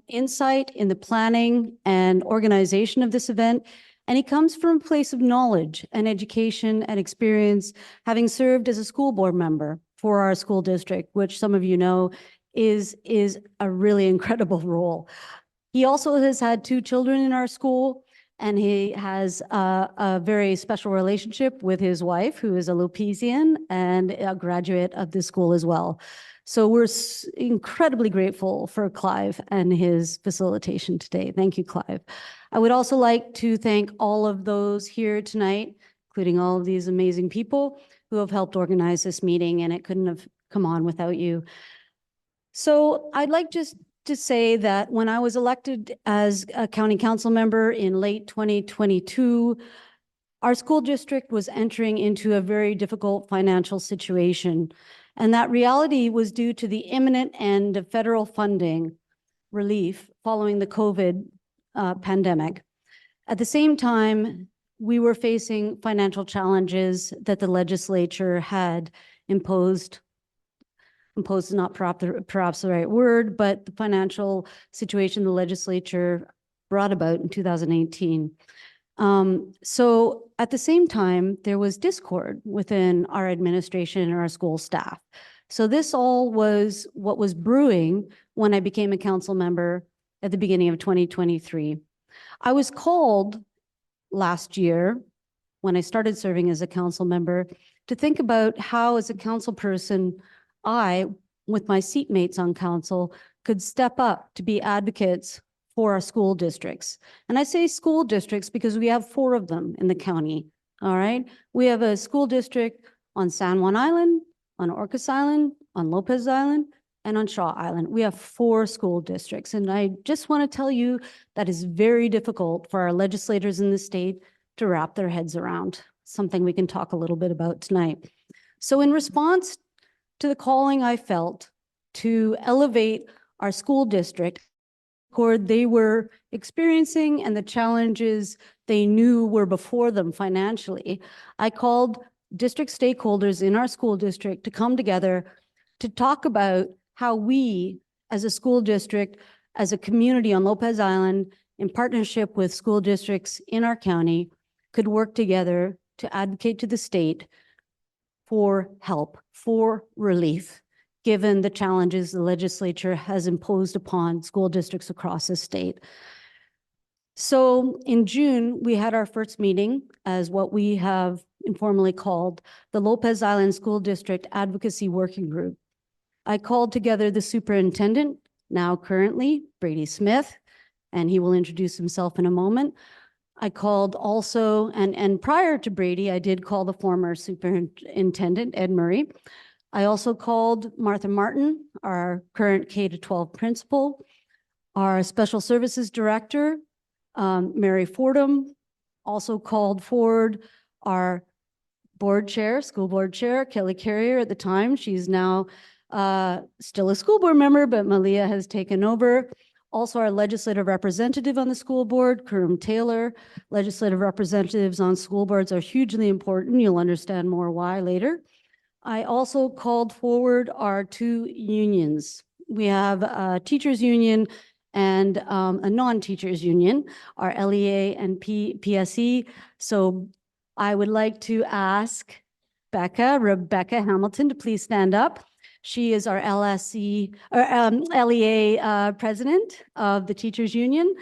insight in the planning and organization of this event. And he comes from a place of knowledge and education and experience, having served as a school board member for our school district, which some of you know is a really incredible role. He also has had 2 children in our school, and he has a very special relationship with his wife, who is a Lopesian and a graduate of this school as well. So we're incredibly grateful for Clive and his facilitation today. Thank you, Clive. I would also like to thank all of those here tonight, including all of these amazing people who have helped organize this meeting, and it couldn't have come on without you. So I'd like just to say that when I was elected as a county council member in late 2022, our school district was entering into a very difficult financial situation. And that reality was due to the imminent end of federal funding relief following the COVID pandemic. At the same time, we were facing financial challenges that the legislature had imposed is not perhaps the right word, but the financial situation the legislature brought about in 2018. So at the same time, there was discord within our administration and our school staff. So this all was what was brewing when I became a council member at the beginning of 2023. I was called last year, when I started serving as a council member, to think about how, as a council person, I, with my seatmates on council, could step up to be advocates for our school districts. And I say school districts because we have 4 of them in the county, all right? We have a school district on San Juan Island, on Orcas Island, on Lopez Island, and on Shaw Island. We have 4 school districts. And I just want to tell you that is very difficult for our legislators in the state to wrap their heads around, something we can talk a little bit about tonight. So in response to the calling I felt to elevate our school district, they were experiencing and the challenges they knew were before them financially, I called district stakeholders in our school district to come together to talk about how we, as a school district, as a community on Lopez Island, in partnership with school districts in our county, could work together to advocate to the state for help, for relief, given the challenges the legislature has imposed upon school districts across the state. So in June, we had our first meeting as what we have informally called the Lopez Island School District Advocacy Working Group. I called together the superintendent, now currently Brady Smith, and he will introduce himself in a moment. I called also, and prior to Brady, I did call the former superintendent, Ed Murray. I also called Martha Martin, our current K-12 principal, our special services director, Mary Fordham, also called forward our board chair, school board chair, Kelly Carrier at the time. She's now still a school board member, but Malia has taken over. Also, our legislative representative on the school board, Karim Taylor. Legislative representatives on school boards are hugely important. You'll understand more why later. I also called forward our 2 unions. We have a teachers union and a non-teachers union, our LEA and PSE. So I would like to ask Rebecca Hamilton, to please stand up. She is our LEA president of the teachers union.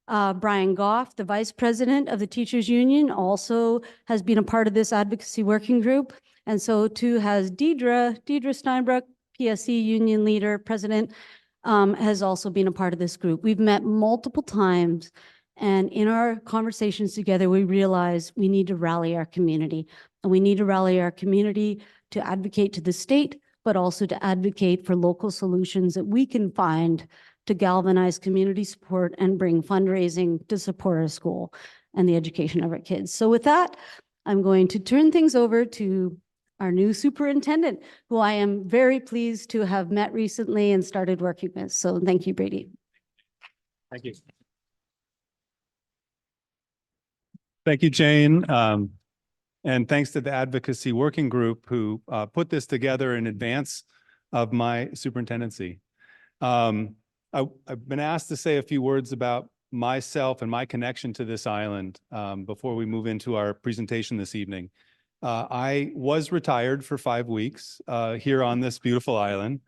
Brian Goff, the vice president of the teachers union, also has been a part of this advocacy working group. And so too has Deidre Steinbrook, PSE union leader, president, has also been a part of this group. We've met multiple times, and in our conversations together, we realized we need to rally our community. And we need to rally our community to advocate to the state, but also to advocate for local solutions that we can find to galvanize community support and bring fundraising to support our school and the education of our kids. So with that, I'm going to turn things over to our new superintendent, who I am very pleased to have met recently and started working with. So thank you, Brady. Thank you. Thank you, Jane. And thanks to the advocacy working group who put this together in advance of my superintendency. I've been asked to say a few words about myself and my connection to this island before we move into our presentation this evening. I was retired for 5 weeks here on this beautiful island.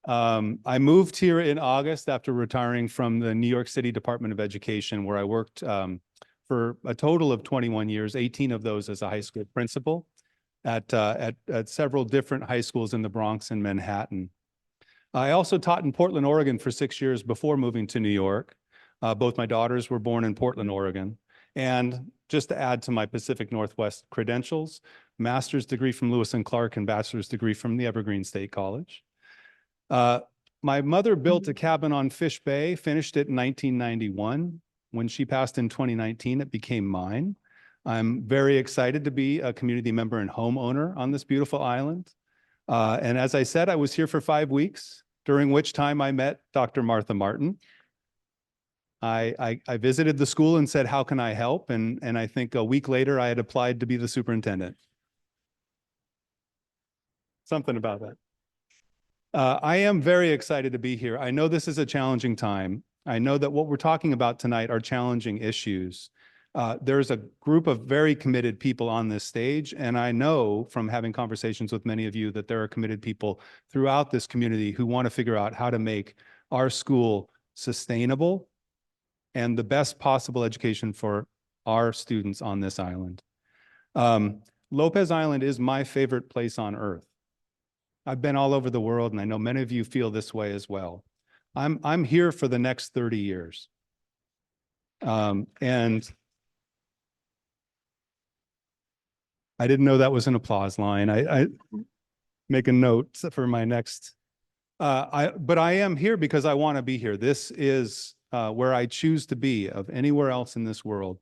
I moved here in August after retiring from the New York City Department of Education, where I worked for a total of 21 years, 18 of those as a high school principal at several different high schools in the Bronx and Manhattan. I also taught in Portland, Oregon for 6 years before moving to New York. Both my daughters were born in Portland, Oregon. And just to add to my Pacific Northwest credentials, master's degree from Lewis and Clark and bachelor's degree from the Evergreen State College. My mother built a cabin on Fish Bay, finished it in 1991. When she passed in 2019, it became mine. I'm very excited to be a community member and homeowner on this beautiful island. And as I said, I was here for 5 weeks, during which time I met Dr. Martha Martin. I visited the school and said, how can I help? And I think a week later, I had applied to be the superintendent. Something about that. I am very excited to be here. I know this is a challenging time. I know that what we're talking about tonight are challenging issues. There's a group of very committed people on this stage, and I know from having conversations with many of you that there are committed people throughout this community who want to figure out how to make our school sustainable and the best possible education for our students on this island. Lopez Island is my favorite place on earth. I've been all over the world, and I know many of you feel this way as well. I'm here for the next 30 years. And I didn't know that was an applause line. I make a note for my next. But I am here because I want to be here. This is where I choose to be of anywhere else in this world.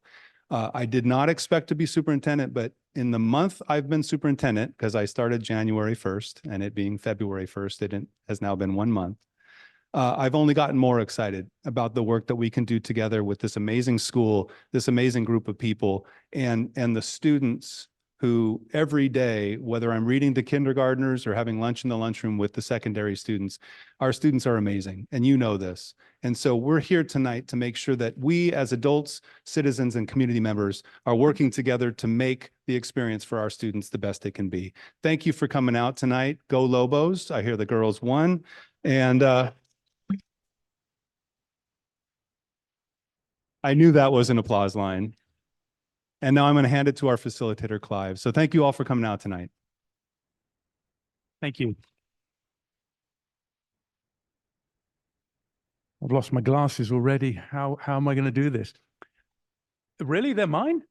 I did not expect to be superintendent, but in the month I've been superintendent, because I started January 1st and it being February 1st, it has now been 1 month. I've only gotten more excited about the work that we can do together with this amazing school, this amazing group of people, and the students who every day, whether I'm reading to kindergartners or having lunch in the lunchroom with the secondary students, our students are amazing, and you know this. And so we're here tonight to make sure that we as adults, citizens, and community members are working together to make the experience for our students the best it can be. Thank you for coming out tonight. Go Lobos. I hear the girls won. And I knew that was an applause line. And now I'm going to hand it to our facilitator, Clive. So thank you all for coming out tonight. Thank you. I've lost my glasses already. How am I going to do this? Really? They're mine?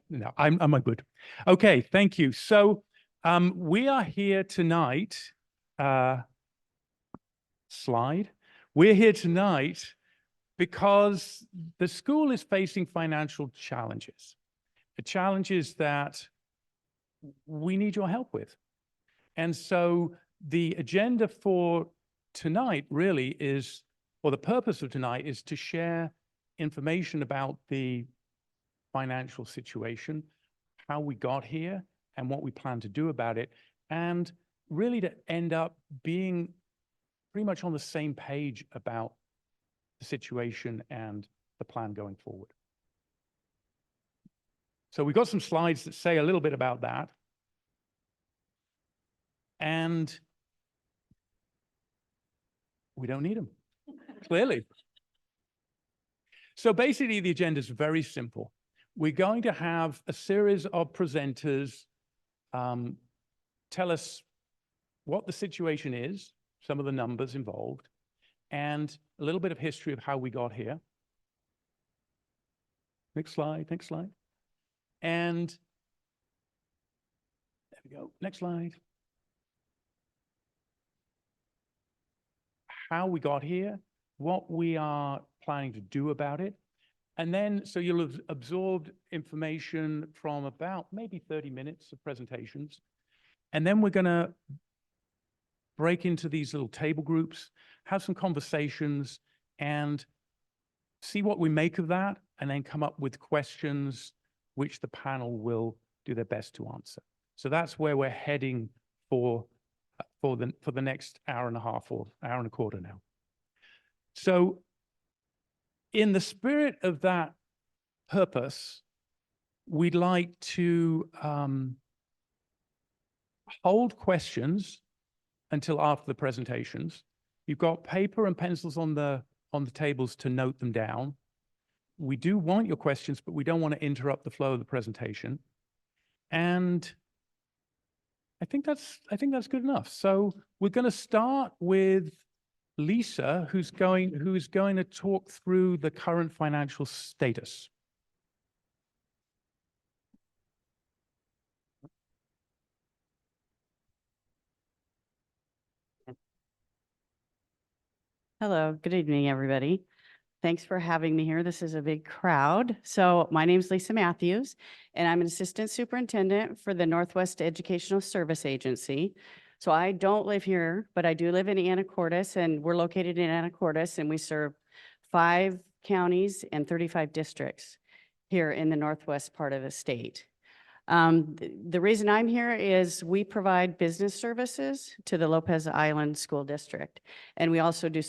No, I'm good. Okay, thank you. So we are here tonight. Slide. We're here tonight because the school is facing financial challenges, the challenges that we need your help with. And so the agenda for tonight really is, or the purpose of tonight is to share information about the financial situation, how we got here, and what we plan to do about it, and really to end up being pretty much on the same page about the situation and the plan going forward. So we've got some slides that say a little bit about that. And we don't need them, clearly. So basically, the agenda is very simple. We're going to have a series of presenters tell us what the situation is, some of the numbers involved, and a little bit of history of how we got here. Next slide, next slide. And there we go, next slide. How we got here, what we are planning to do about it. And then, so you'll have absorbed information from about maybe 30 minutes of presentations. And then we're gonna break into these little table groups, have some conversations, and see what we make of that, and then come up with questions which the panel will do their best to answer. So that's where we're heading for for the next hour and a half or hour and a quarter now. So in the spirit of that purpose, we'd like to hold questions until after the presentations. You've got paper and pencils on the tables to note them down. We do want your questions, but we don't want to interrupt the flow of the presentation. And I think that's good enough. So we're going to start with Lisa, who's going to talk through the current financial status. Hello, good evening, everybody. Thanks for having me here. This is a big crowd. So my name is Lisa Matthews, and I'm an assistant superintendent for the Northwest Educational Service Agency. So I don't live here, but I do live in Anacortes, and we're located in Anacortes, and we serve 5 counties and 35 districts here in the northwest part of the state. The reason I'm here is we provide business services to the Lopez Island School District, and we also do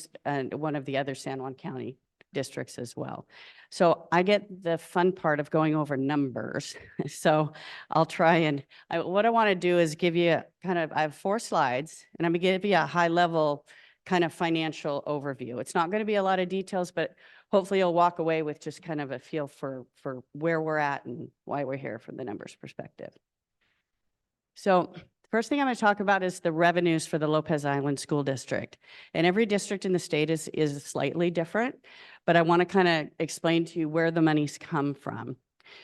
one of the other San Juan County districts as well. So I get the fun part of going over numbers. So I'll try and what I want to do is give you I have 4 slides, and I'm going to give you a high level kind of financial overview. It's not going to be a lot of details, but hopefully you'll walk away with just kind of a feel for where we're at and why we're here from the numbers perspective. So the first thing I'm going to talk about is the revenues for the Lopez Island School District. And every district in the state is slightly different, but I want to kind of explain to you where the monies come from.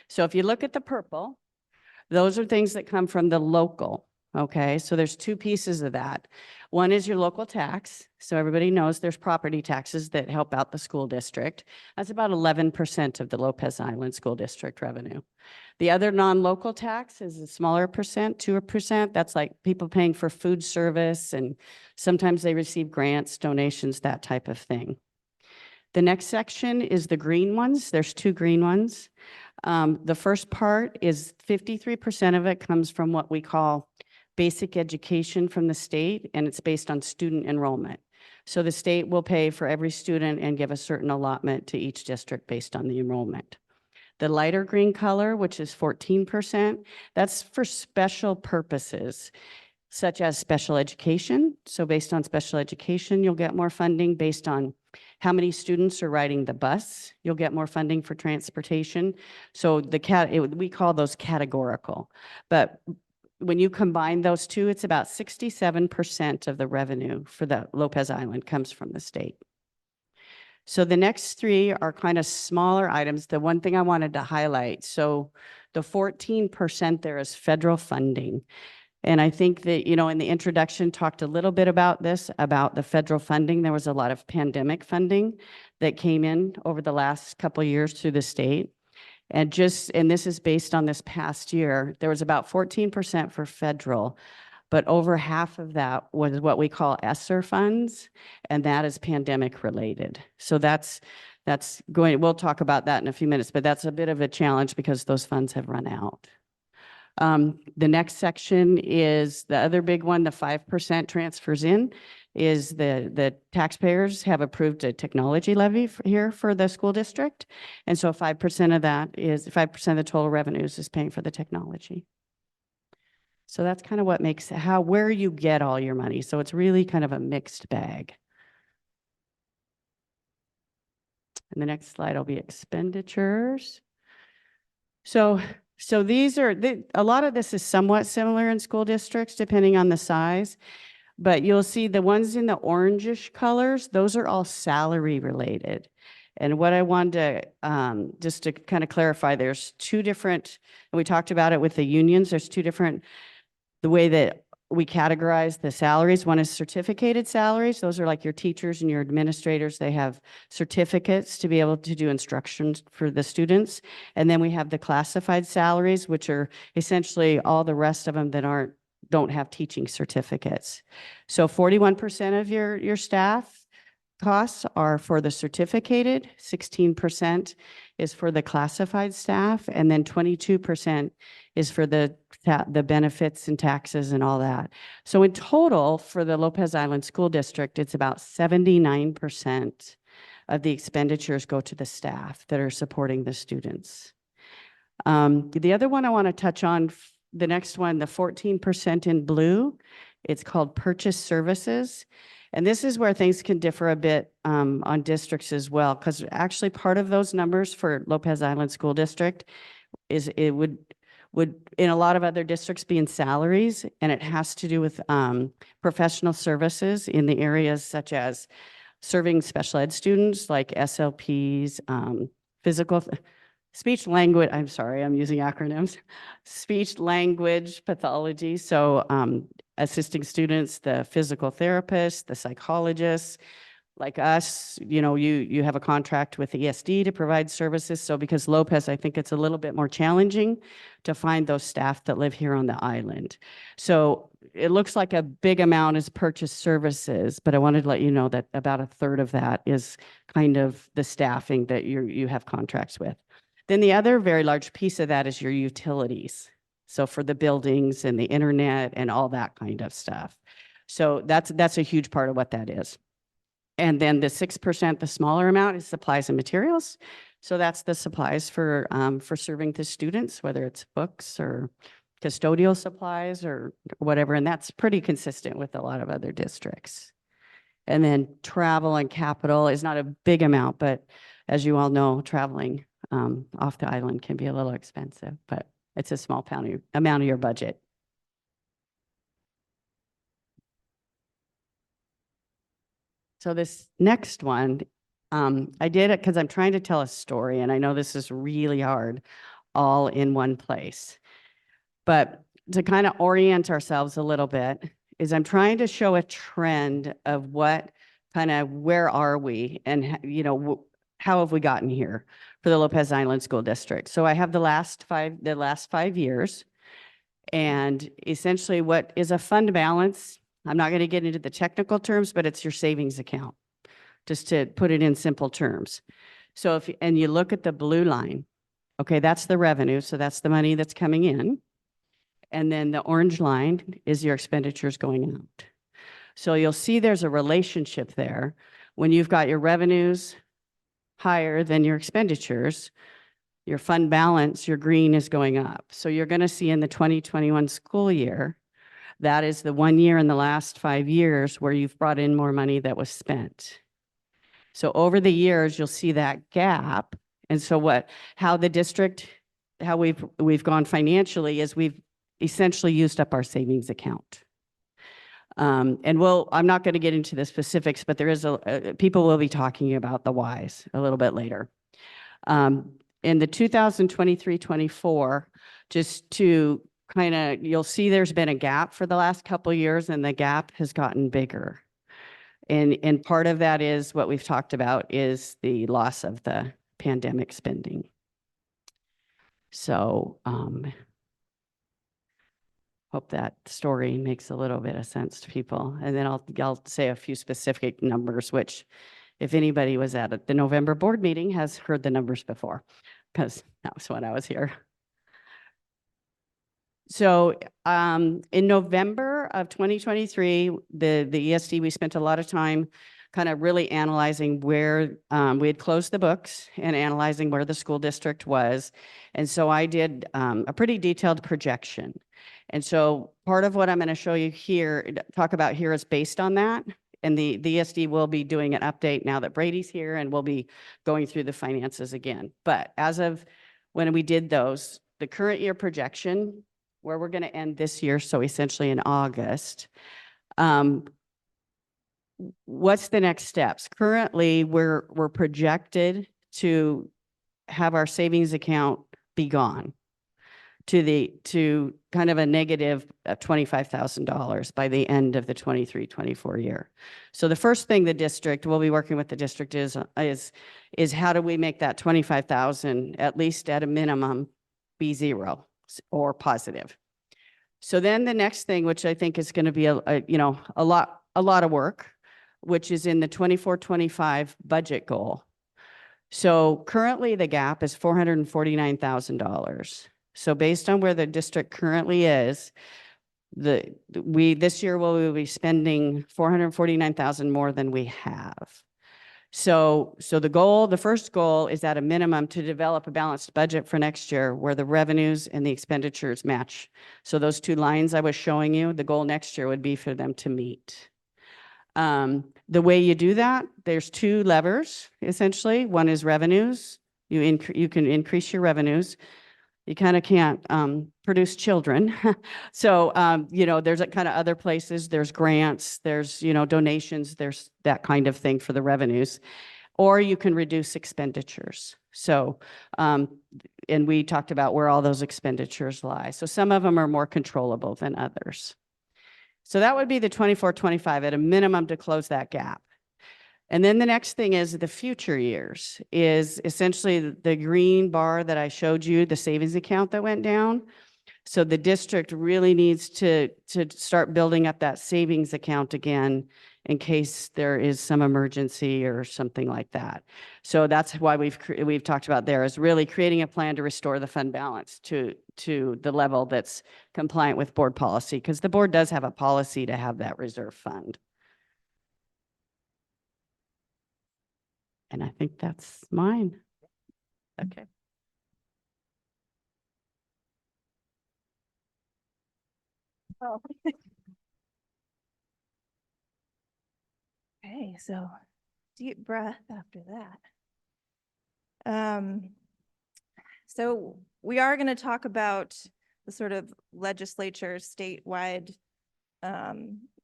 So if you look at the purple, those are things that come from the local. Okay, so there's 2 pieces of that. One is your local tax. So everybody knows there's property taxes that help out the school district. That's about 11% of the Lopez Island School District revenue. The other non-local tax is a smaller percent, 2%. That's like people paying for food service, and sometimes they receive grants, donations, that type of thing. The next section is the green ones. There's 2 green ones. The first part is 53% of it comes from what we call basic education from the state, and it's based on student enrollment. So the state will pay for every student and give a certain allotment to each district based on the enrollment. The lighter green color, which is 14%, that's for special purposes, such as special education. So based on special education, you'll get more funding. Based on how many students are riding the bus, you'll get more funding for transportation. So we call those categorical. But when you combine those 2, it's about 67% of the revenue for the Lopez Island comes from the state. So the next 3 are kind of smaller items. The one thing I wanted to highlight, so the 14% there is federal funding. And I think that, in the introduction talked a little bit about this, about the federal funding. There was a lot of pandemic funding that came in over the last couple of years through the state. And this is based on this past year, there was about 14% for federal, but over half of that was what we call ESSER funds, and that is pandemic related. So we'll talk about that in a few minutes, but that's a bit of a challenge because those funds have run out. The next section is the other big one, the 5% transfers in, is the taxpayers have approved a technology levy here for the school district. And so 5% of that is 5% of the total revenues is paying for the technology. So that's kind of what makes where you get all your money. So it's really kind of a mixed bag. And the next slide will be expenditures. So these are, a lot of this is somewhat similar in school districts, depending on the size. But you'll see the ones in the orangish colors, those are all salary related. And what I wanted to, just to kind of clarify, there's 2 different, and we talked about it with the unions, there's 2 different, the way that we categorize the salaries. One is certificated salaries. Those are like your teachers and your administrators. They have certificates to be able to do instructions for the students. And then we have the classified salaries, which are essentially all the rest of them that don't have teaching certificates. So 41% of your staff costs are for the certificated, 16% is for the classified staff, and then 22% is for the benefits and taxes and all that. So in total, for the Lopez Island School District, it's about 79% of the expenditures go to the staff that are supporting the students. The other one I want to touch on, the next one, the 14% in blue, it's called purchase services. And this is where things can differ a bit on districts as well, because actually part of those numbers for Lopez Island School District is it would in a lot of other districts be in salaries, and it has to do with professional services in the areas such as serving special ed students like SLPs, speech language, I'm sorry, I'm using acronyms, speech language pathology. So assisting students, the physical therapists, the psychologists, like us, you have a contract with ESD to provide services. So because Lopez, I think it's a little bit more challenging to find those staff that live here on the island. So it looks like a big amount is purchase services, but I wanted to let you know that about a third of that is kind of the staffing that you have contracts with. Then the other very large piece of that is your utilities. So for the buildings and the internet and all that kind of stuff. So that's a huge part of what that is. And then the 6%, the smaller amount, is supplies and materials. So that's the supplies for serving the students, whether it's books or custodial supplies or whatever. And that's pretty consistent with a lot of other districts. And then travel and capital is not a big amount, but as you all know, traveling off the island can be a little expensive, but it's a small amount of your budget. So this next one, I did it because I'm trying to tell a story, and I know this is really hard all in one place. But to kind of orient ourselves a little bit is I'm trying to show a trend of what where are we and, how have we gotten here for the Lopez Island School District. So I have the last 5 years, and essentially what is a fund balance. I'm not going to get into the technical terms, but it's your savings account, just to put it in simple terms. So and you look at the blue line, okay, that's the revenue. So that's the money that's coming in. And then the orange line is your expenditures going out. So you'll see there's a relationship there. When you've got your revenues higher than your expenditures, your fund balance, your green, is going up. So you're going to see in the 2021 school year, that is the 1 year in the last 5 years where you've brought in more money that was spent. So over the years, you'll see that gap. And so how the district, how we've gone financially is we've essentially used up our savings account. And I'm not going to get into the specifics, but there is people will be talking about the whys a little bit later. In the 2023-24, just to you'll see there's been a gap for the last couple of years, and the gap has gotten bigger. And part of that is what we've talked about is the loss of the pandemic spending. So hope that story makes a little bit of sense to people. And then I'll say a few specific numbers, which if anybody was at the November board meeting has heard the numbers before, because that was when I was here. So in November of 2023, the ESD, we spent a lot of time kind of really analyzing where we had closed the books and analyzing where the school district was. And so I did a pretty detailed projection. And so part of what I'm going to show you here, talk about here, is based on that. And the ESD will be doing an update now that Brady's here, and we'll be going through the finances again. But as of when we did those, the current year projection, where we're going to end this year, so essentially in August, what's the next steps? Currently, we're projected to have our savings account be gone to kind of a negative $25,000 by the end of the 23-24 year. So the first thing the district, we'll be working with the district is how do we make that 25,000 at least at a minimum be zero or positive. So then the next thing, which I think is going to be a lot of work, which is in the 24-25 budget goal. So currently the gap is $449,000. So based on where the district currently is, this year we'll be spending 449,000 more than we have. So the first goal is at a minimum to develop a balanced budget for next year where the revenues and the expenditures match. So those two lines I was showing you, the goal next year would be for them to meet. The way you do that, there's two levers, essentially. One is revenues. You can increase your revenues. You kind of can't produce children. So, there's kind of other places, there's grants, there's, donations, there's that kind of thing for the revenues. Or you can reduce expenditures. So, and we talked about where all those expenditures lie. So some of them are more controllable than others. So that would be the 24-25 at a minimum to close that gap. And then the next thing is the future years is essentially the green bar that I showed you, the savings account that went down. So the district really needs to start building up that savings account again in case there is some emergency or something like that. So that's why we've talked about there is really creating a plan to restore the fund balance to the level that's compliant with board policy, because the board does have a policy to have that reserve fund. And I think that's mine. Okay. Oh. Okay, so deep breath after that. So we are going to talk about the sort of legislature statewide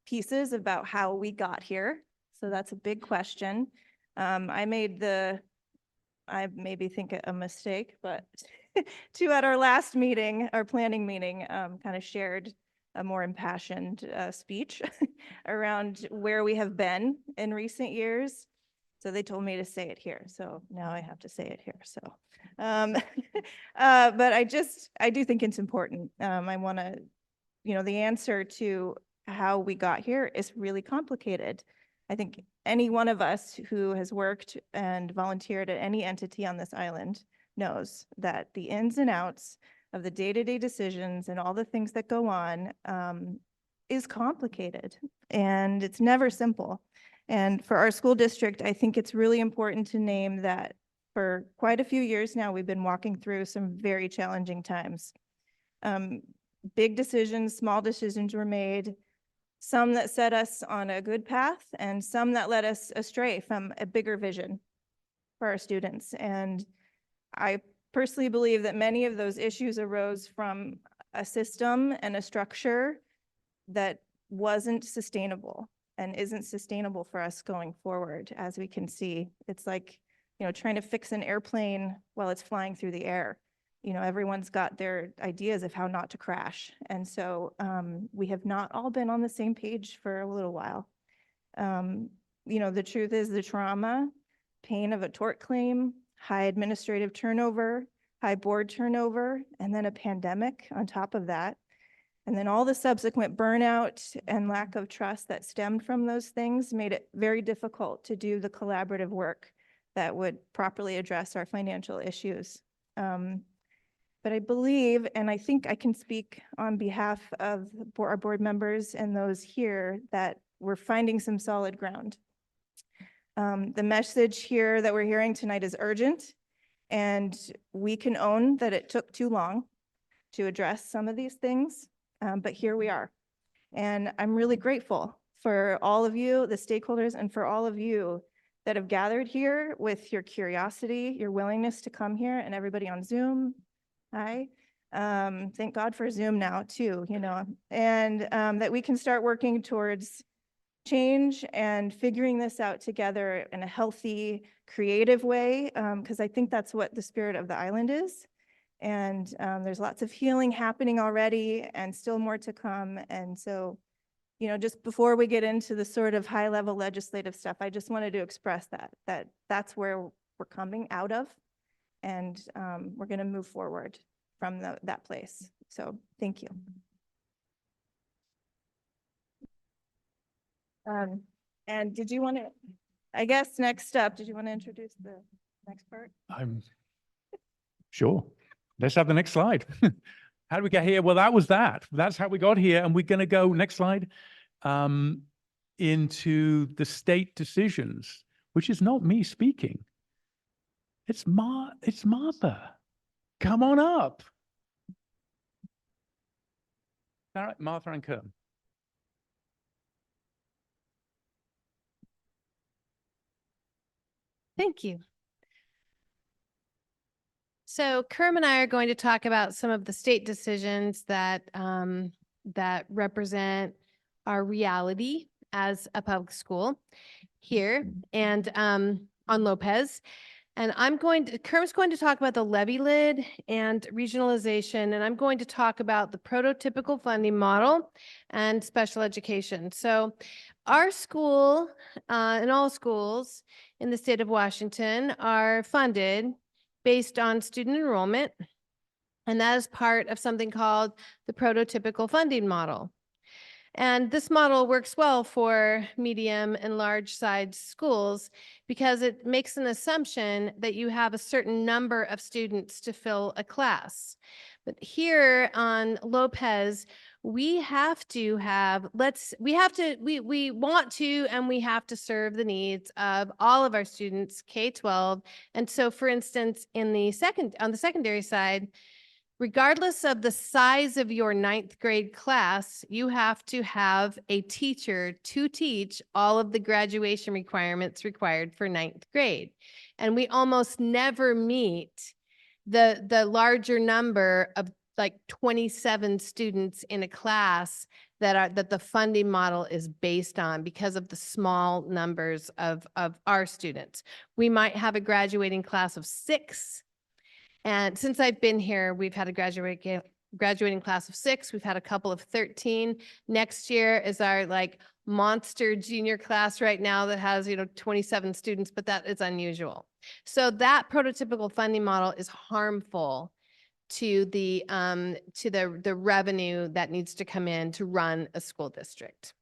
pieces about how we got here. So that's a big question. I maybe think a mistake, but two at our last meeting, our planning meeting, kind of shared a more impassioned speech around where we have been in recent years. So they told me to say it here. So now I have to say it here. So, but I do think it's important. I want to, the answer to how we got here is really complicated. I think any one of us who has worked and volunteered at any entity on this island knows that the ins and outs of the day-to-day decisions and all the things that go on is complicated, and it's never simple. And for our school district, I think it's really important to name that for quite a few years now, we've been walking through some very challenging times. Big decisions, small decisions were made, some that set us on a good path and some that led us astray from a bigger vision for our students. And I personally believe that many of those issues arose from a system and a structure that wasn't sustainable and isn't sustainable for us going forward. As we can see, it's like, trying to fix an airplane while it's flying through the air. Everyone's got their ideas of how not to crash. And so we have not all been on the same page for a little while. The truth is the trauma, pain of a tort claim, high administrative turnover, high board turnover, and then a pandemic on top of that. And then all the subsequent burnout and lack of trust that stemmed from those things made it very difficult to do the collaborative work that would properly address our financial issues. But I believe, and I think I can speak on behalf of our board members and those here, that we're finding some solid ground. The message here that we're hearing tonight is urgent, and we can own that it took too long to address some of these things, but here we are. And I'm really grateful for all of you, the stakeholders, and for all of you that have gathered here with your curiosity, your willingness to come here, and everybody on Zoom. Hi. Thank God for Zoom now too, and that we can start working towards change and figuring this out together in a healthy, creative way, because I think that's what the spirit of the island is. And there's lots of healing happening already and still more to come. And so, just before we get into the sort of high level legislative stuff, I just wanted to express that's where we're coming out of. And we're going to move forward from that place. So thank you. And did you want to, I guess next up, did you want to introduce the next part? I'm sure. Let's have the next slide. How do we get here? Well, that was that. That's how we got here. And we're going to go, next slide, into the state decisions, which is not me speaking. It's Martha. Come on up. All right, Martha and Kerm. Thank you. So Kerm and I are going to talk about some of the state decisions that that represent our reality as a public school here and on Lopez. And Kerm's going to talk about the levy lid and regionalization, and I'm going to talk about the prototypical funding model and special education. So our school and all schools in the state of Washington are funded based on student enrollment, and that is part of something called the prototypical funding model. And this model works well for medium and large size schools because it makes an assumption that you have a certain number of students to fill a class. But here on Lopez, we have to have, we want to, and we have to serve the needs of all of our students, K-12. And so for instance, on the secondary side, regardless of the size of your 9th grade class, you have to have a teacher to teach all of the graduation requirements required for 9th grade. And we almost never meet the larger number of like 27 students in a class that the funding model is based on because of the small numbers of our students. We might have a graduating class of 6. And since I've been here, we've had a graduating class of 6. We've had a couple of 13. Next year is our like monster junior class right now that has, 27 students, but that is unusual. So that prototypical funding model is harmful to the revenue that needs to come in to run a school district.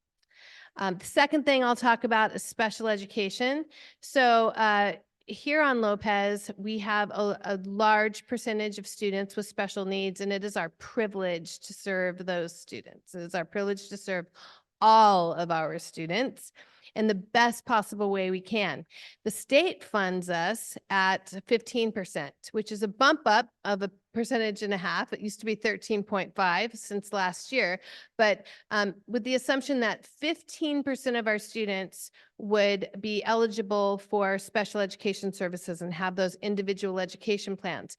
The second thing I'll talk about is special education. So here on Lopez, we have a large percentage of students with special needs, and it is our privilege to serve those students. It is our privilege to serve all of our students in the best possible way we can. The state funds us at 15%, which is a bump up of 1.5%. It used to be 13.5 since last year, but with the assumption that 15% of our students would be eligible for special education services and have those individual education plans.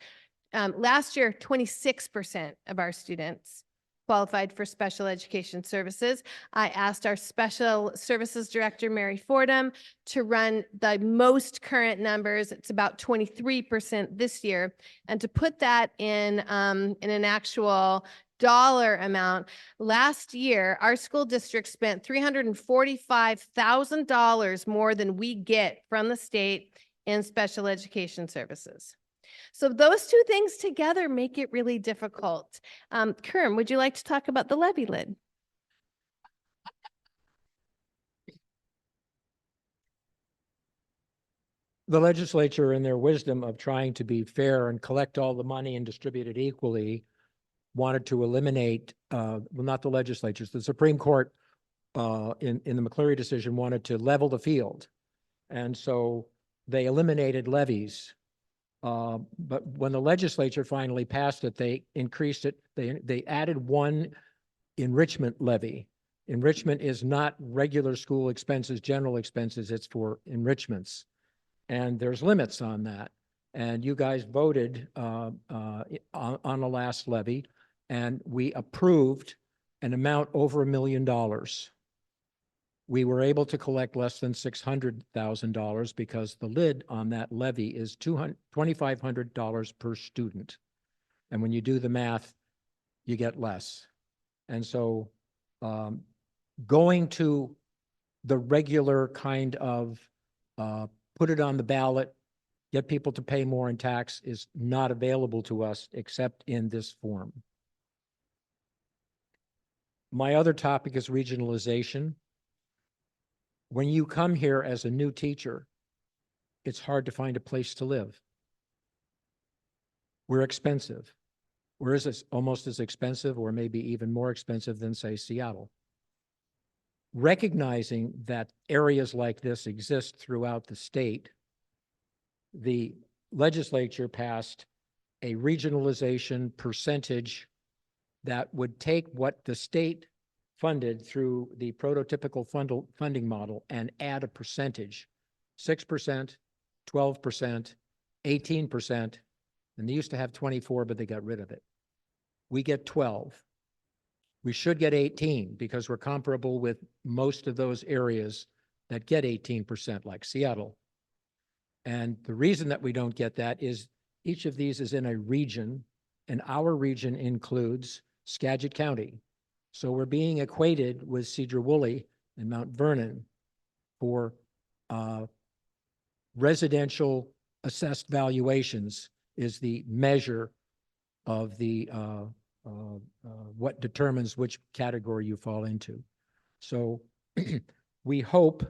Last year, 26% of our students qualified for special education services. I asked our special services director, Mary Fordham, to run the most current numbers. It's about 23% this year. And to put that in an actual dollar amount, last year, our school district spent $345,000 more than we get from the state in special education services. So those two things together make it really difficult. Kerm, would you like to talk about the levy lid? The legislature, in their wisdom of trying to be fair and collect all the money and distribute it equally, wanted to eliminate, well, not the legislatures, the Supreme Court in the McCleary decision wanted to level the field. And so they eliminated levies. But when the legislature finally passed it, they increased it. They added one enrichment levy. Enrichment is not regular school expenses, general expenses. It's for enrichments. And there's limits on that. And you guys voted on the last levy, and we approved an amount over $1 million. We were able to collect less than $600,000 because the lid on that levy is $2,500 per student. And when you do the math, you get less. And so going to the regular kind of put it on the ballot, get people to pay more in tax is not available to us except in this form. My other topic is regionalization. When you come here as a new teacher, it's hard to find a place to live. We're expensive. We're almost as expensive or maybe even more expensive than, say, Seattle. Recognizing that areas like this exist throughout the state, the legislature passed a regionalization percentage that would take what the state funded through the prototypical funding model and add a percentage, 6%, 12%, 18%, and they used to have 24, but they got rid of it. We get 12. We should get 18 because we're comparable with most of those areas that get 18%, like Seattle. And the reason that we don't get that is each of these is in a region, and our region includes Skagit County. So we're being equated with Cedar-Woolley and Mount Vernon for residential assessed valuations is the measure of the what determines which category you fall into. So we hope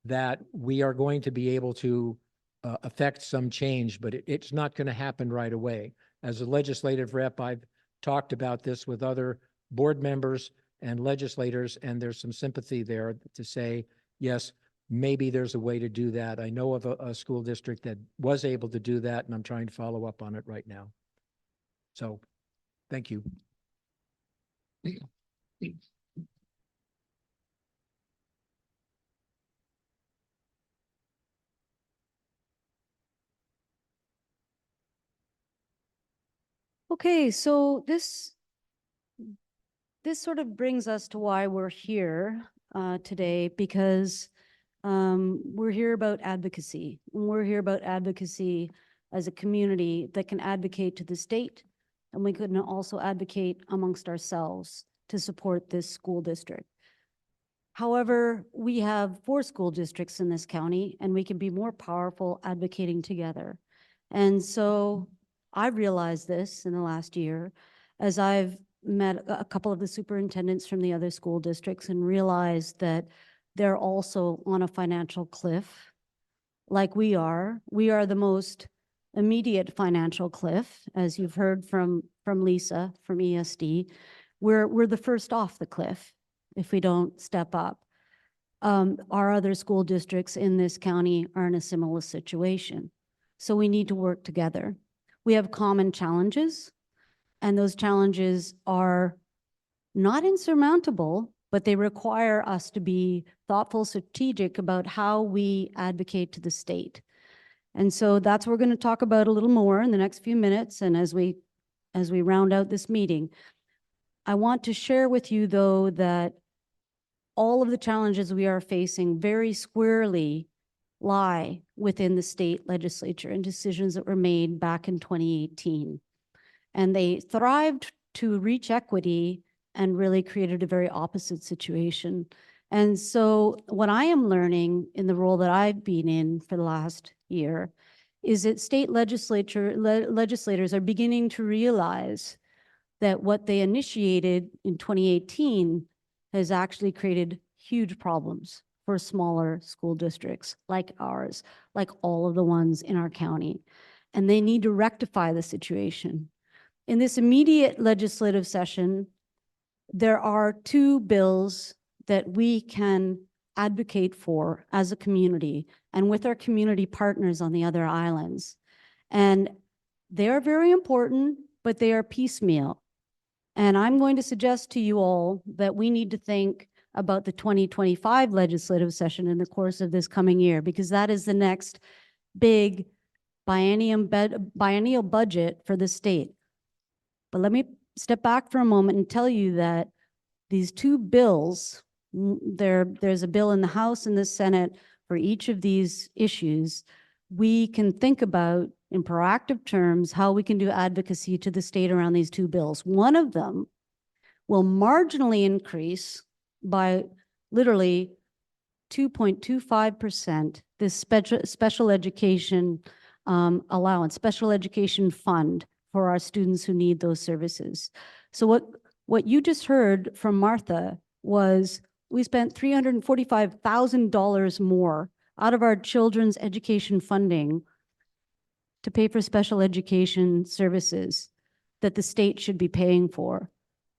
that we are going to be able to affect some change, but it's not going to happen right away. As a legislative rep, I've talked about this with other board members and legislators, and there's some sympathy there to say, yes, maybe there's a way to do that. I know of a school district that was able to do that, and I'm trying to follow up on it right now. So, thank you. Okay, so this sort of brings us to why we're here today, because we're here about advocacy. And we're here about advocacy as a community that can advocate to the state, and we can also advocate amongst ourselves to support this school district. However, we have 4 school districts in this county, and we can be more powerful advocating together. And so I've realized this in the last year as I've met a couple of the superintendents from the other school districts and realized that they're also on a financial cliff like we are. We are the most immediate financial cliff, as you've heard from Lisa from ESD. We're the first off the cliff if we don't step up. Our other school districts in this county are in a similar situation. So we need to work together. We have common challenges, and those challenges are not insurmountable, but they require us to be thoughtful, strategic about how we advocate to the state. And so that's what we're going to talk about a little more in the next few minutes. And as we round out this meeting, I want to share with you, though, that all of the challenges we are facing very squarely lie within the state legislature and decisions that were made back in 2018. And they thrived to reach equity and really created a very opposite situation. And so what I am learning in the role that I've been in for the last year is that state legislators are beginning to realize that what they initiated in 2018 has actually created huge problems for smaller school districts like ours, like all of the ones in our county. And they need to rectify the situation. In this immediate legislative session, there are 2 bills that we can advocate for as a community and with our community partners on the other islands. And they are very important, but they are piecemeal. And I'm going to suggest to you all that we need to think about the 2025 legislative session in the course of this coming year, because that is the next big biennial budget for the state. But let me step back for a moment and tell you that these 2 bills, there's a bill in the House and the Senate for each of these issues. We can think about in proactive terms how we can do advocacy to the state around these 2 bills. One of them will marginally increase by literally 2.25% this special education allowance, special education fund for our students who need those services. So what you just heard from Martha was we spent $345,000 more out of our children's education funding to pay for special education services that the state should be paying for.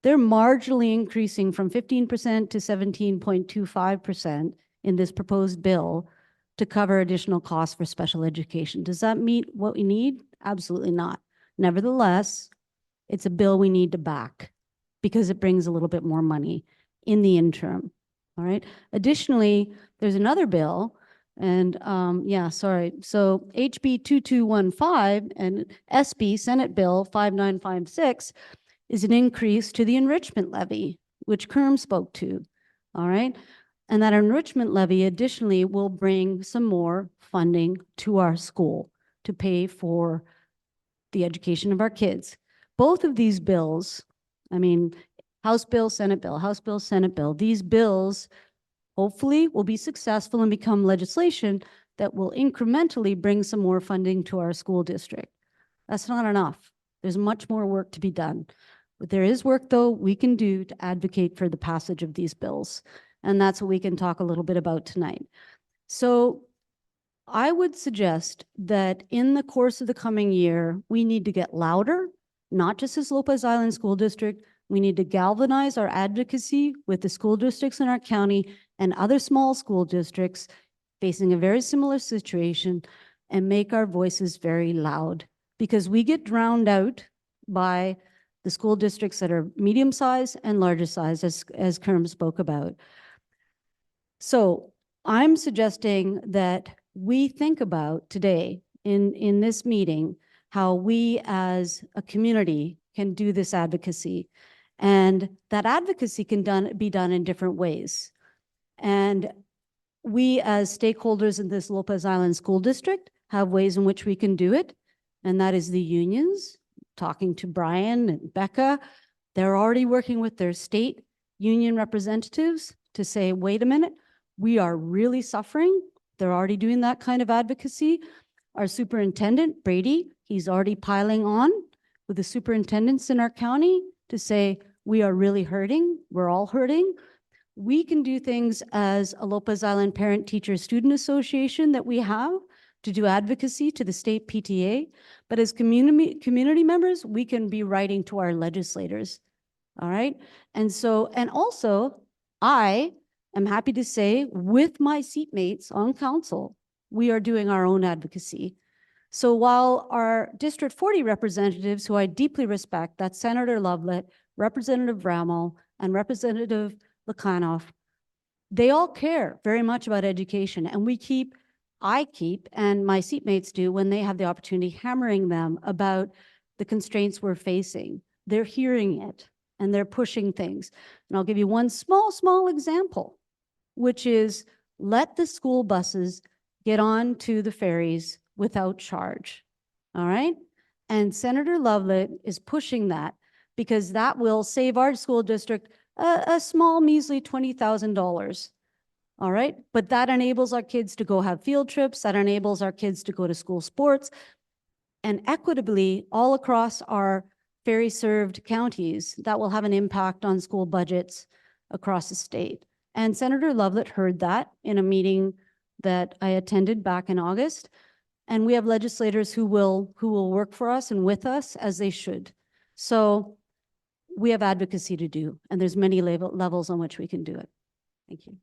They're marginally increasing from 15% to 17.25% in this proposed bill to cover additional costs for special education. Does that meet what we need? Absolutely not. Nevertheless, it's a bill we need to back because it brings a little bit more money in the interim. All right. Additionally, there's another bill and so HB 2215 and SB Senate Bill 5956 is an increase to the enrichment levy, which Kerm spoke to. All right. And that enrichment levy additionally will bring some more funding to our school to pay for the education of our kids. Both of these bills, I mean, House Bill, Senate Bill, House Bill, Senate Bill, these bills hopefully will be successful and become legislation that will incrementally bring some more funding to our school district. That's not enough. There's much more work to be done. But there is work, though, we can do to advocate for the passage of these bills. And that's what we can talk a little bit about tonight. So I would suggest that in the course of the coming year, we need to get louder, not just as Lopez Island School District. We need to galvanize our advocacy with the school districts in our county and other small school districts facing a very similar situation and make our voices very loud, because we get drowned out by the school districts that are medium size and larger size, as Kerm spoke about. So I'm suggesting that we think about today in this meeting how we as a community can do this advocacy. And that advocacy can be done in different ways. And we as stakeholders in this Lopez Island School District have ways in which we can do it. And that is the unions, talking to Brian and Becca. They're already working with their state union representatives to say, wait a minute, we are really suffering. They're already doing that kind of advocacy. Our superintendent, Brady, he's already piling on with the superintendents in our county to say, we are really hurting. We're all hurting. We can do things as a Lopez Island Parent Teacher Student Association that we have to do advocacy to the state PTA. But as community members, we can be writing to our legislators. All right. And also, I am happy to say with my seatmates on council, we are doing our own advocacy. So while our District 40 representatives, who I deeply respect, that's Senator Lovelet, Representative Ramo, and Representative Lakhanoff, they all care very much about education. And I keep, and my seatmates do when they have the opportunity, hammering them about the constraints we're facing. They're hearing it and they're pushing things. And I'll give you one small example, which is let the school buses get on to the ferries without charge. All right. And Senator Lovelet is pushing that because that will save our school district a small, measly $20,000. All right. But that enables our kids to go have field trips. That enables our kids to go to school sports. And equitably, all across our ferry served counties, that will have an impact on school budgets across the state. And Senator Lovelet heard that in a meeting that I attended back in August. And we have legislators who will work for us and with us as they should. So we have advocacy to do, and there's many levels on which we can do it. Thank you.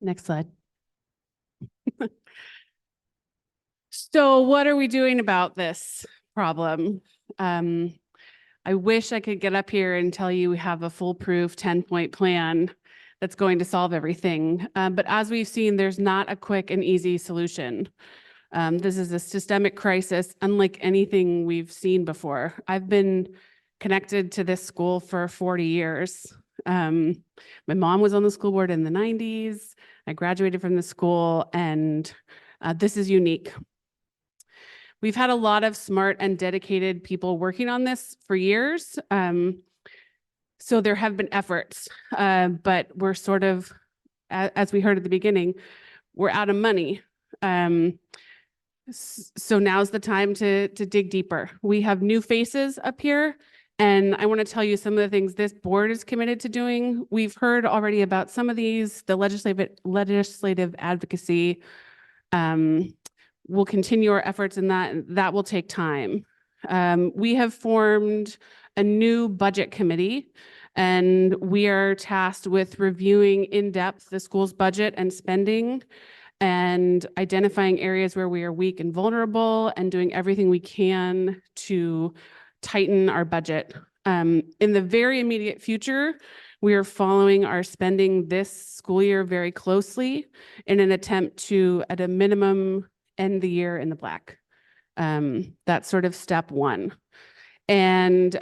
Next slide. So what are we doing about this problem? I wish I could get up here and tell you we have a foolproof 10-point plan that's going to solve everything. But as we've seen, there's not a quick and easy solution. This is a systemic crisis unlike anything we've seen before. I've been connected to this school for 40 years. My mom was on the school board in the 90s. I graduated from the school, and this is unique. We've had a lot of smart and dedicated people working on this for years. So there have been efforts, but we're sort of, as we heard at the beginning, we're out of money. So now's the time to dig deeper. We have new faces up here, and I want to tell you some of the things this board is committed to doing. We've heard already about some of these, the legislative advocacy. We'll continue our efforts in that, and that will take time. We have formed a new budget committee, and we are tasked with reviewing in depth the school's budget and spending, and identifying areas where we are weak and vulnerable, and doing everything we can to tighten our budget. In the very immediate future, we are following our spending this school year very closely in an attempt to, at a minimum, end the year in the black. That's sort of step one. And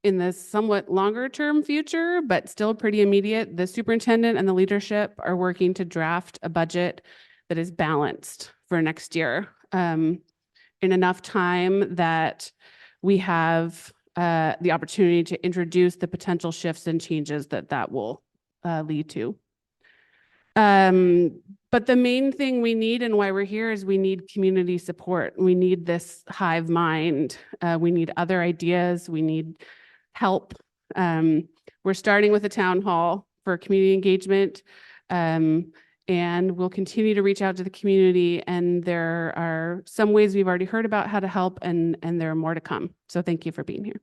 in the somewhat longer term future, but still pretty immediate, the superintendent and the leadership are working to draft a budget that is balanced for next year, in enough time that we have the opportunity to introduce the potential shifts and changes that will lead to. But the main thing we need and why we're here is we need community support. We need this hive mind. We need other ideas. We need help. We're starting with a town hall for community engagement, and we'll continue to reach out to the community. And there are some ways we've already heard about how to help, and there are more to come. So thank you for being here.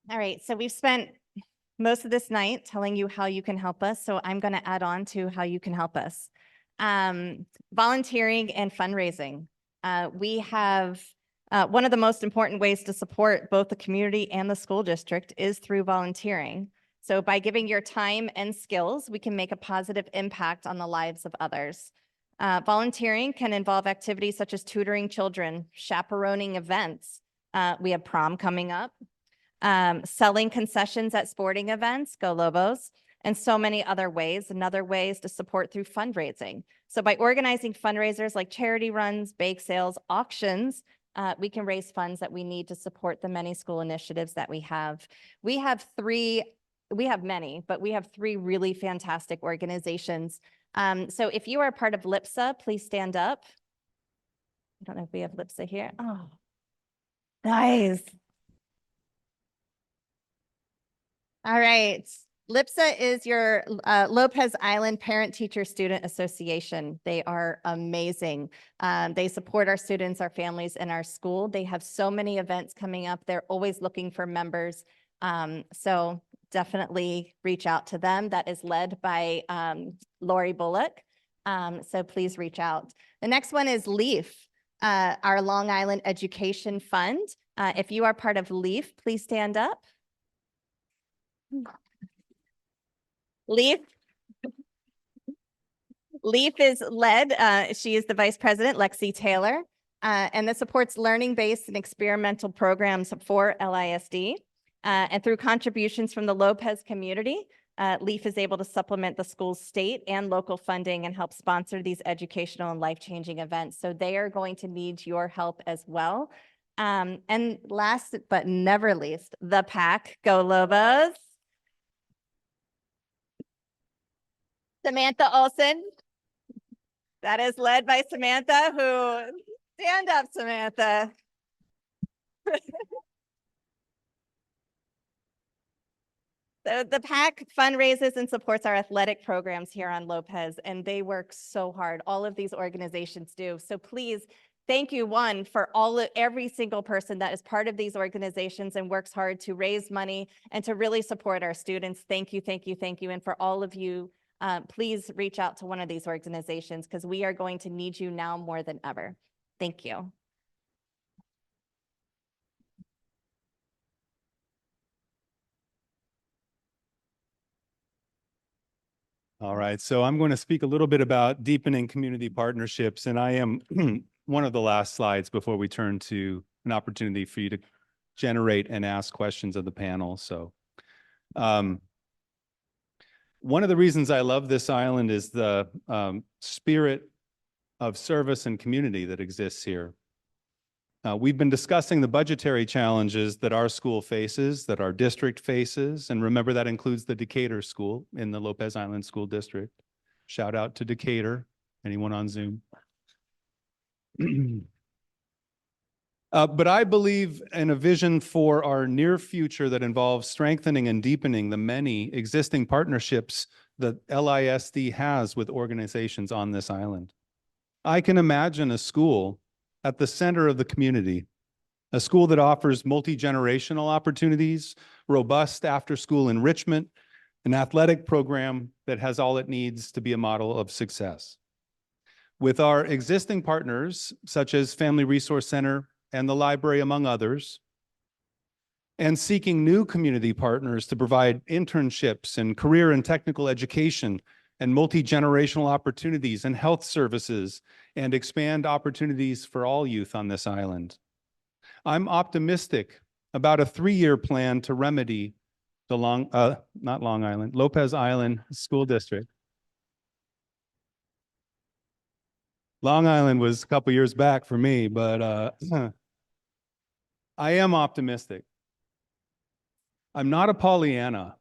All right, so we've spent most of this night telling you how you can help us, so I'm going to add on to how you can help us. Volunteering and fundraising. We have one of the most important ways to support both the community and the school district is through volunteering. So by giving your time and skills, we can make a positive impact on the lives of others. Volunteering can involve activities such as tutoring children, chaperoning events. We have prom coming up. Selling concessions at sporting events, go Lobos, and so many other ways. Another way is to support through fundraising. So by organizing fundraisers like charity runs, bake sales, auctions, we can raise funds that we need to support the many school initiatives that we have. We have many, but we have three really fantastic organizations. So if you are part of LIPSA, please stand up. I don't know if we have LIPSA here. Oh, nice. All right. LIPSA is your Lopez Island Parent-Teacher Student Association. They are amazing. They support our students, our families, and our school. They have so many events coming up. They're always looking for members. So definitely reach out to them. That is led by Lori Bullock. So please reach out. The next one is LEAF, our Long Island Education Fund. If you are part of LEAF, please stand up. Leaf is led, she is the vice president, Lexi Taylor, and this supports learning-based and experimental programs for LISD. And through contributions from the Lopez community, LEAF is able to supplement the school's state and local funding and help sponsor these educational and life-changing events. So they are going to need your help as well. And last but never least, the PAC, go Lobos. Samantha Olson. That is led by Samantha, who, stand up, Samantha. So the PAC fundraises and supports our athletic programs here on Lopez, and they work so hard. All of these organizations do. So please, thank you, one, for every single person that is part of these organizations and works hard to raise money and to really support our students. Thank you, thank you, thank you. And for all of you, please reach out to one of these organizations because we are going to need you now more than ever. Thank you. All right, so I'm going to speak a little bit about deepening community partnerships, and I am one of the last slides before we turn to an opportunity for you to generate and ask questions of the panel. So one of the reasons I love this island is the spirit of service and community that exists here. We've been discussing the budgetary challenges that our school faces, that our district faces, and remember that includes the Decatur School in the Lopez Island School District. Shout out to Decatur, anyone on Zoom. But I believe in a vision for our near future that involves strengthening and deepening the many existing partnerships that LISD has with organizations on this island. I can imagine a school at the center of the community, a school that offers multi-generational opportunities, robust after-school enrichment, an athletic program that has all it needs to be a model of success. With our existing partners, such as Family Resource Center and the library, among others, and seeking new community partners to provide internships and career and technical education and multi-generational opportunities and health services and expand opportunities for all youth on this island. I'm optimistic about a 3-year plan to remedy the Lopez Island School District. Long Island was a couple years back for me, but I am optimistic. I'm not a Pollyanna.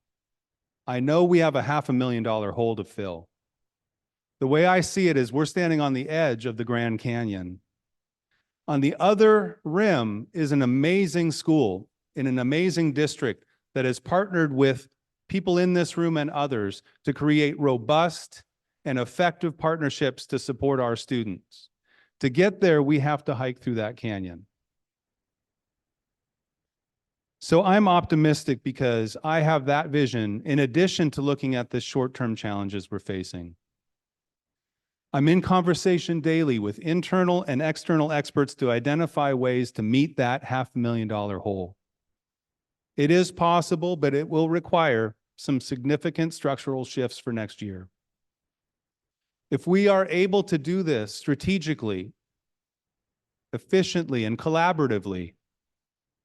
I know we have a $500,000 hole to fill. The way I see it is we're standing on the edge of the Grand Canyon. On the other rim is an amazing school in an amazing district that has partnered with people in this room and others to create robust and effective partnerships to support our students. To get there, we have to hike through that canyon. So I'm optimistic because I have that vision in addition to looking at the short-term challenges we're facing. I'm in conversation daily with internal and external experts to identify ways to meet that $500,000 hole. It is possible, but it will require some significant structural shifts for next year. If we are able to do this strategically, efficiently, and collaboratively,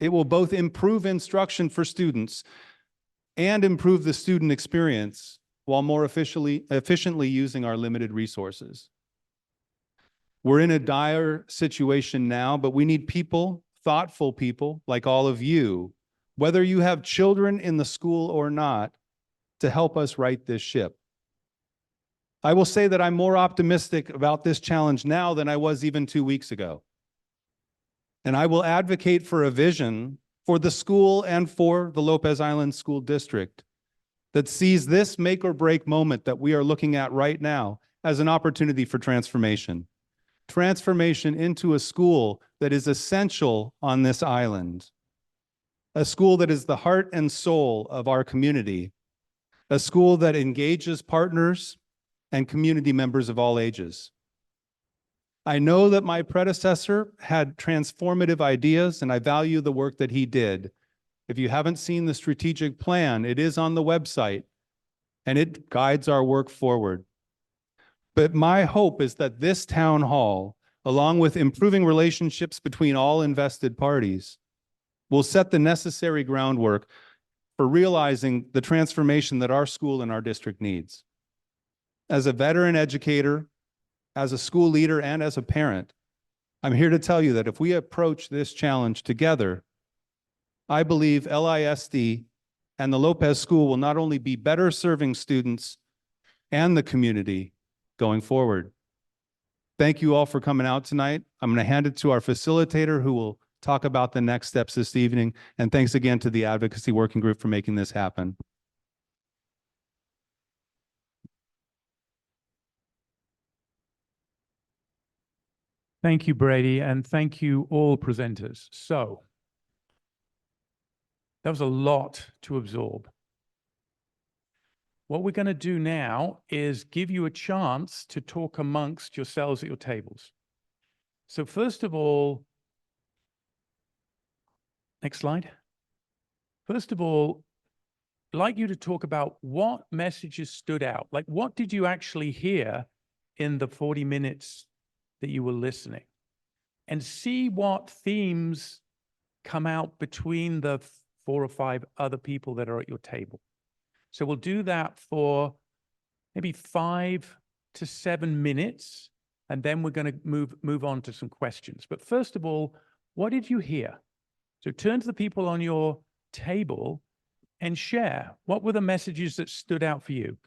it will both improve instruction for students and improve the student experience while more efficiently using our limited resources. We're in a dire situation now, but we need people, thoughtful people like all of you, whether you have children in the school or not, to help us right this ship. I will say that I'm more optimistic about this challenge now than I was even 2 weeks ago. And I will advocate for a vision for the school and for the Lopez Island School District that sees this make or break moment that we are looking at right now as an opportunity for transformation. Transformation into a school that is essential on this island. A school that is the heart and soul of our community. A school that engages partners and community members of all ages. I know that my predecessor had transformative ideas, and I value the work that he did. If you haven't seen the strategic plan, it is on the website, and it guides our work forward. But my hope is that this town hall, along with improving relationships between all invested parties, will set the necessary groundwork for realizing the transformation that our school and our district needs. As a veteran educator, as a school leader, and as a parent, I'm here to tell you that if we approach this challenge together, I believe LISD and the Lopez School will not only be better serving students and the community going forward. Thank you all for coming out tonight. I'm going to hand it to our facilitator who will talk about the next steps this evening. And thanks again to the Advocacy Working Group for making this happen. Thank you, Brady, and thank you all presenters. So, that was a lot to absorb. What we're going to do now is give you a chance to talk amongst yourselves at your tables. So first of all, next slide. First of all, I'd like you to talk about what messages stood out. Like, what did you actually hear in the 40 minutes that you were listening? And see what themes come out between the 4 or 5 other people that are at your table. So we'll do that for maybe 5 to 7 minutes, and then we're going to move on to some questions. But first of all, What did you hear? So turn to the people on your table and share. What were the messages that stood out for you?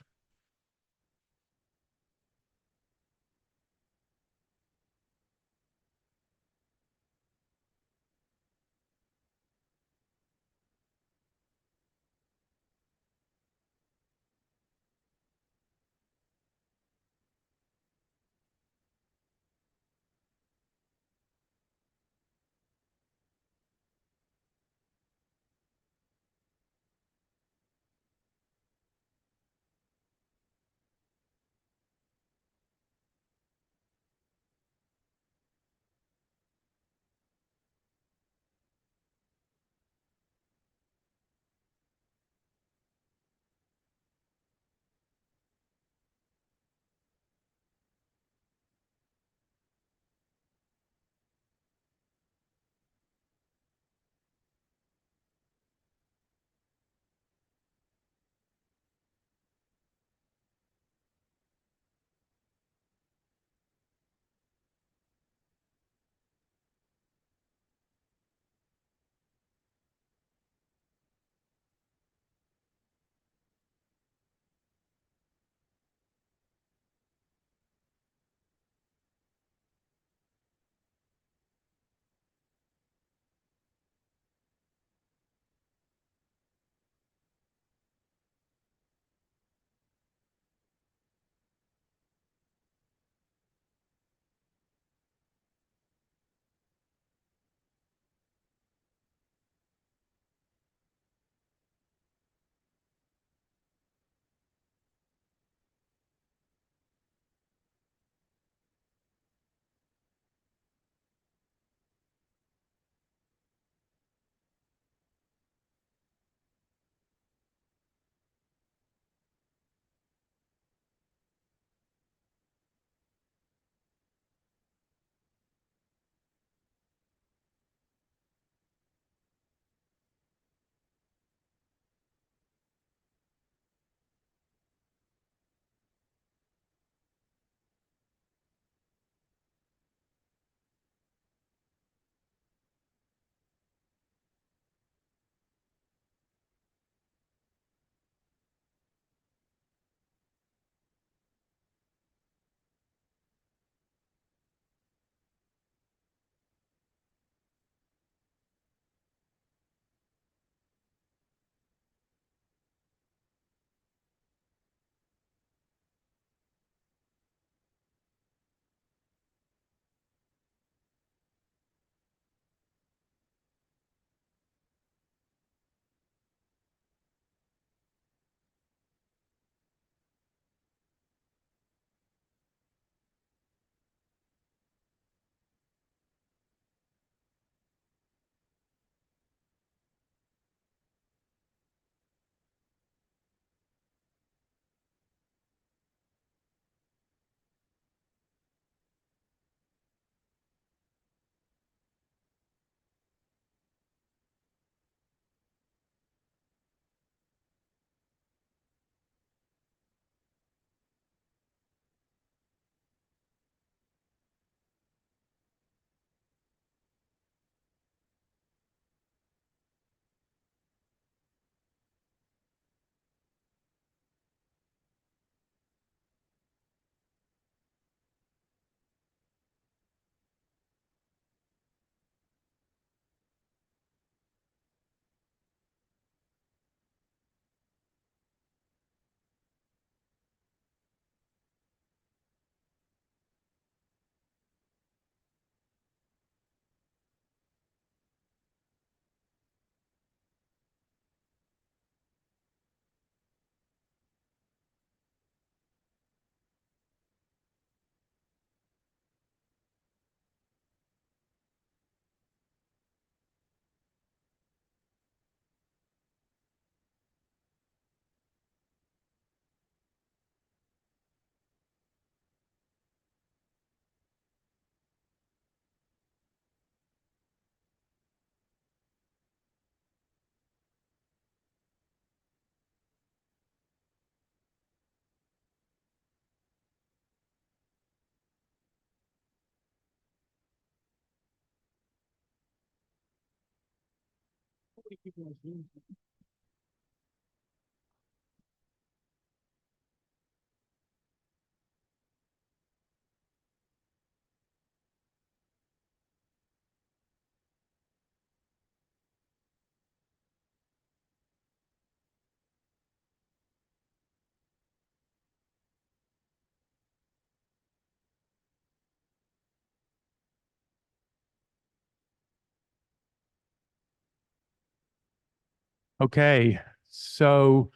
Okay, so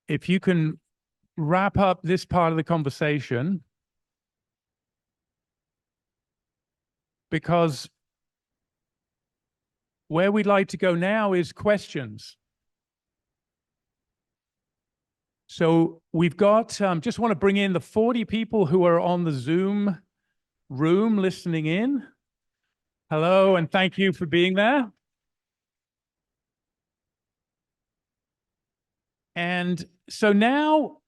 if you can wrap up this part of the conversation, because where we'd like to go now is questions. So we've got, just want to bring in the 40 people who are on the Zoom room listening in. Hello, and thank you for being there. And so now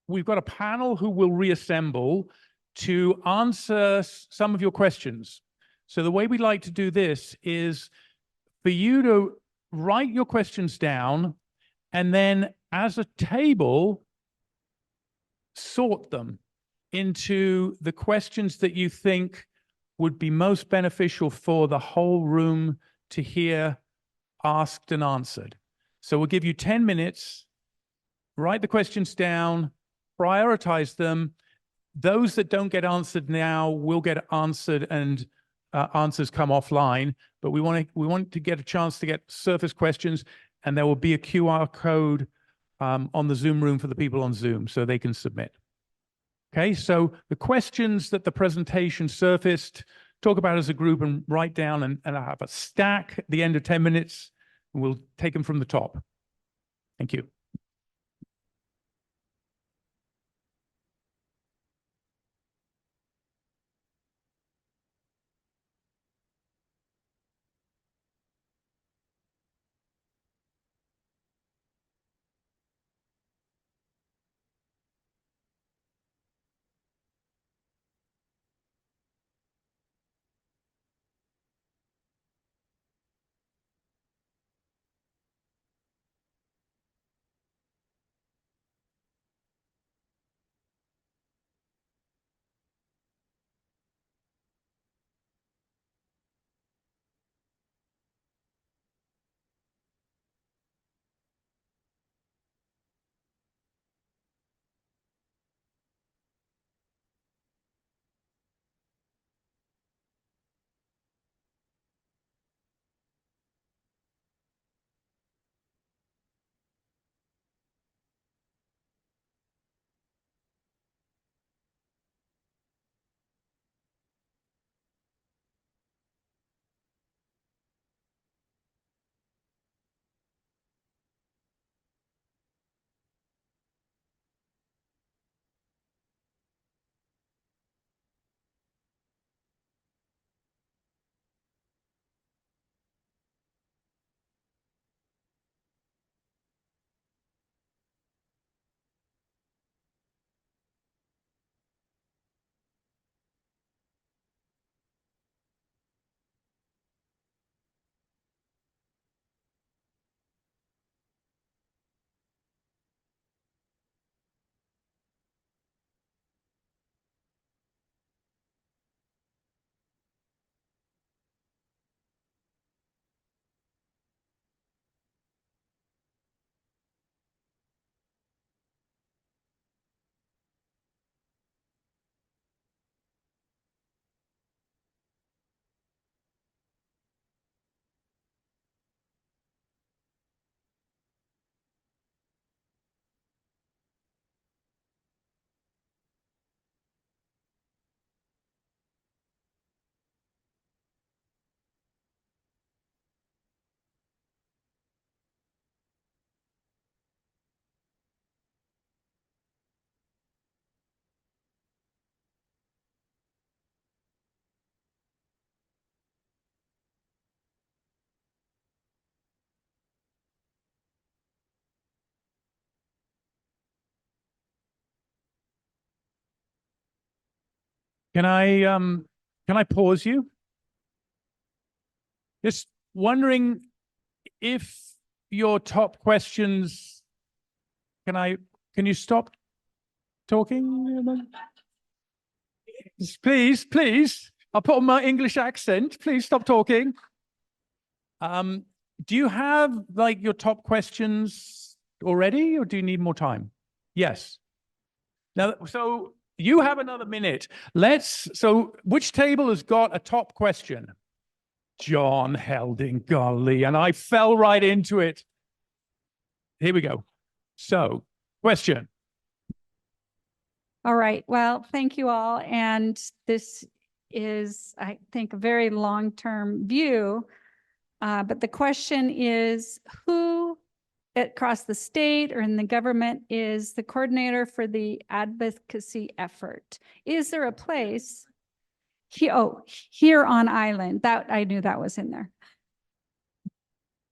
we've got a panel who will reassemble to answer some of your questions. So the way we like to do this is for you to write your questions down, and then as a table, sort them into the questions that you think would be most beneficial for the whole room to hear asked and answered. So we'll give you 10 minutes, write the questions down, prioritize them. Those that don't get answered now will get answered, and answers come offline. But we want to get a chance to get surface questions, and there will be a QR code on the Zoom room for the people on Zoom so they can submit. Okay, so the questions that the presentation surfaced, talk about as a group and write down, and I'll have a stack at the end of 10 minutes, and we'll take them from the top. Thank you. Can I pause you? Just wondering if your top questions, can you stop talking? Please, please. I'll put on my English accent. Please stop talking. Do you have like your top questions already, or do you need more time? Yes. Now, so you have another minute. So which table has got a top question? John Helding, golly, and I fell right into it. Here we go. So, question. All right. Well, thank you all. And this is, I think, a very long-term view. But the question is, who across the state or in the government is the coordinator for the advocacy effort? Is there a place? Here on island. That I knew that was in there.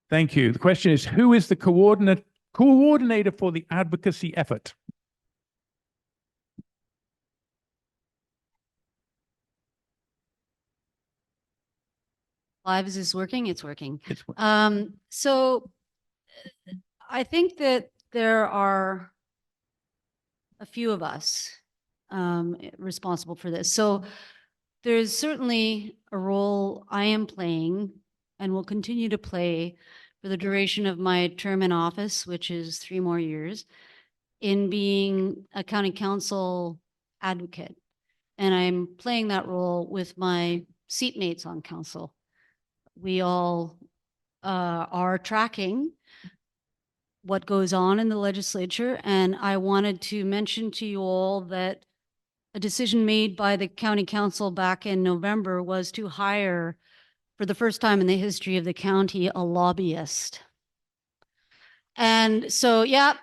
Thank you. The question is, who is the coordinator for the advocacy effort? Live, is this working? It's working. It's So I think that there are a few of us responsible for this. So there's certainly a role I am playing and will continue to play for the duration of my term in office, which is 3 more years, in being a county council advocate. And I'm playing that role with my seatmates on council. We all are tracking what goes on in the legislature. And I wanted to mention to you all that a decision made by the county council back in November was to hire, for the first time in the history of the county, a lobbyist. And so, yeah.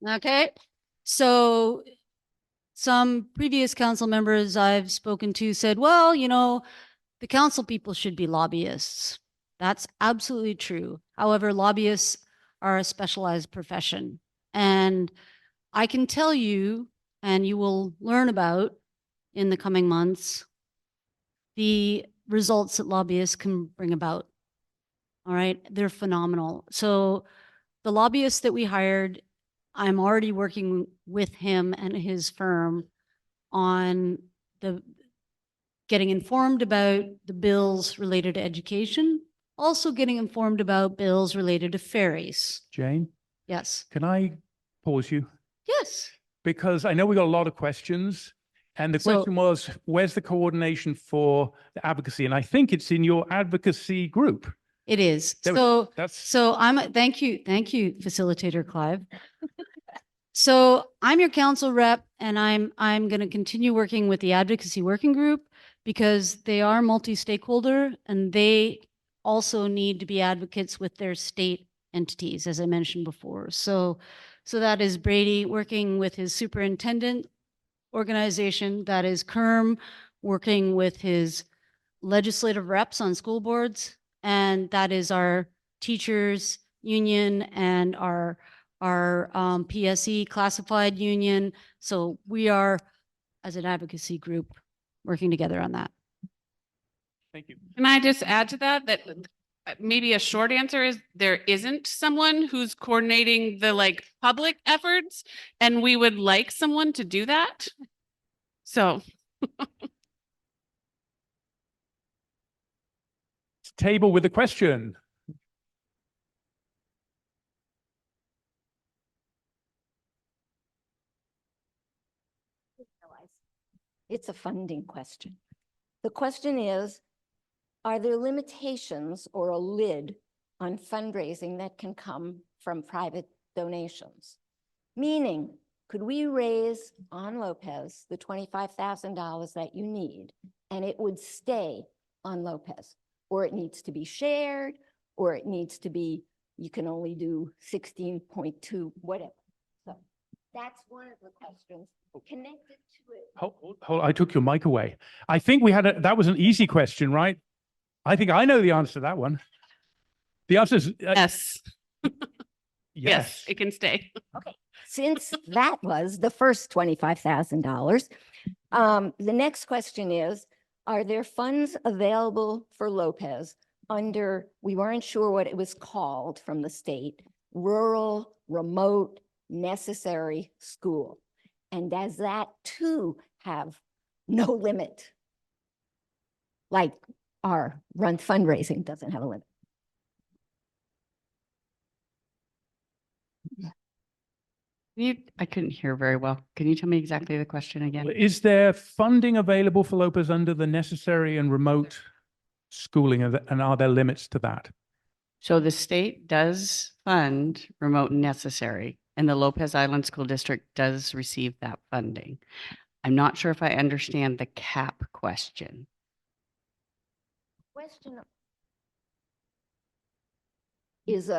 Okay. So some previous council members I've spoken to said, well, you know, the council people should be lobbyists. That's absolutely true. However, lobbyists are a specialized profession. And I can tell you, and you will learn about in the coming months, the results that lobbyists can bring about. All right, they're phenomenal. So the lobbyist that we hired, I'm already working with him and his firm on getting informed about the bills related to education, also getting informed about bills related to ferries. Jane, Yes. can I pause you? Yes. Because I know we got a lot of questions. And the question was, where's the coordination for the advocacy? And I think it's in your advocacy group. It is. Thank you, Facilitator Clive. So I'm your council rep, and I'm going to continue working with the advocacy working group because they are multi-stakeholder and they also need to be advocates with their state entities, as I mentioned before. So that is Brady working with his superintendent organization, that is Kerm working with his legislative reps on school boards, and that is our teachers union and our PSE classified union. So we are, as an advocacy group, working together on that. Thank you. Can I just add to that, that maybe a short answer is there isn't someone who's coordinating the like public efforts, and we would like someone to do that. So. Table with a question. It's a funding question. The question is, are there limitations or a lid on fundraising that can come from private donations? Meaning, could we raise on Lopez the $25,000 that you need and it would stay on Lopez? Or it needs to be shared, or it needs to be, you can only do 16.2, whatever. So that's one of the questions connected to it. Hold, I took your mic away. I think that was an easy question, right? I think I know the answer to that one. The answer is yes. Yes, it can stay. Okay, since that was the first $25,000, the next question is, are there funds available for Lopez under, we weren't sure what it was called from the state, rural, remote, necessary school. And does that too have no limit? Like our run fundraising doesn't have a limit. I couldn't hear very well. Can you tell me exactly the question again? Is there funding available for Lopez under the necessary and remote schooling, and are there limits to that? So the state does fund remote and necessary, and the Lopez Island School District does receive that funding. I'm not sure if I understand the cap question. Question is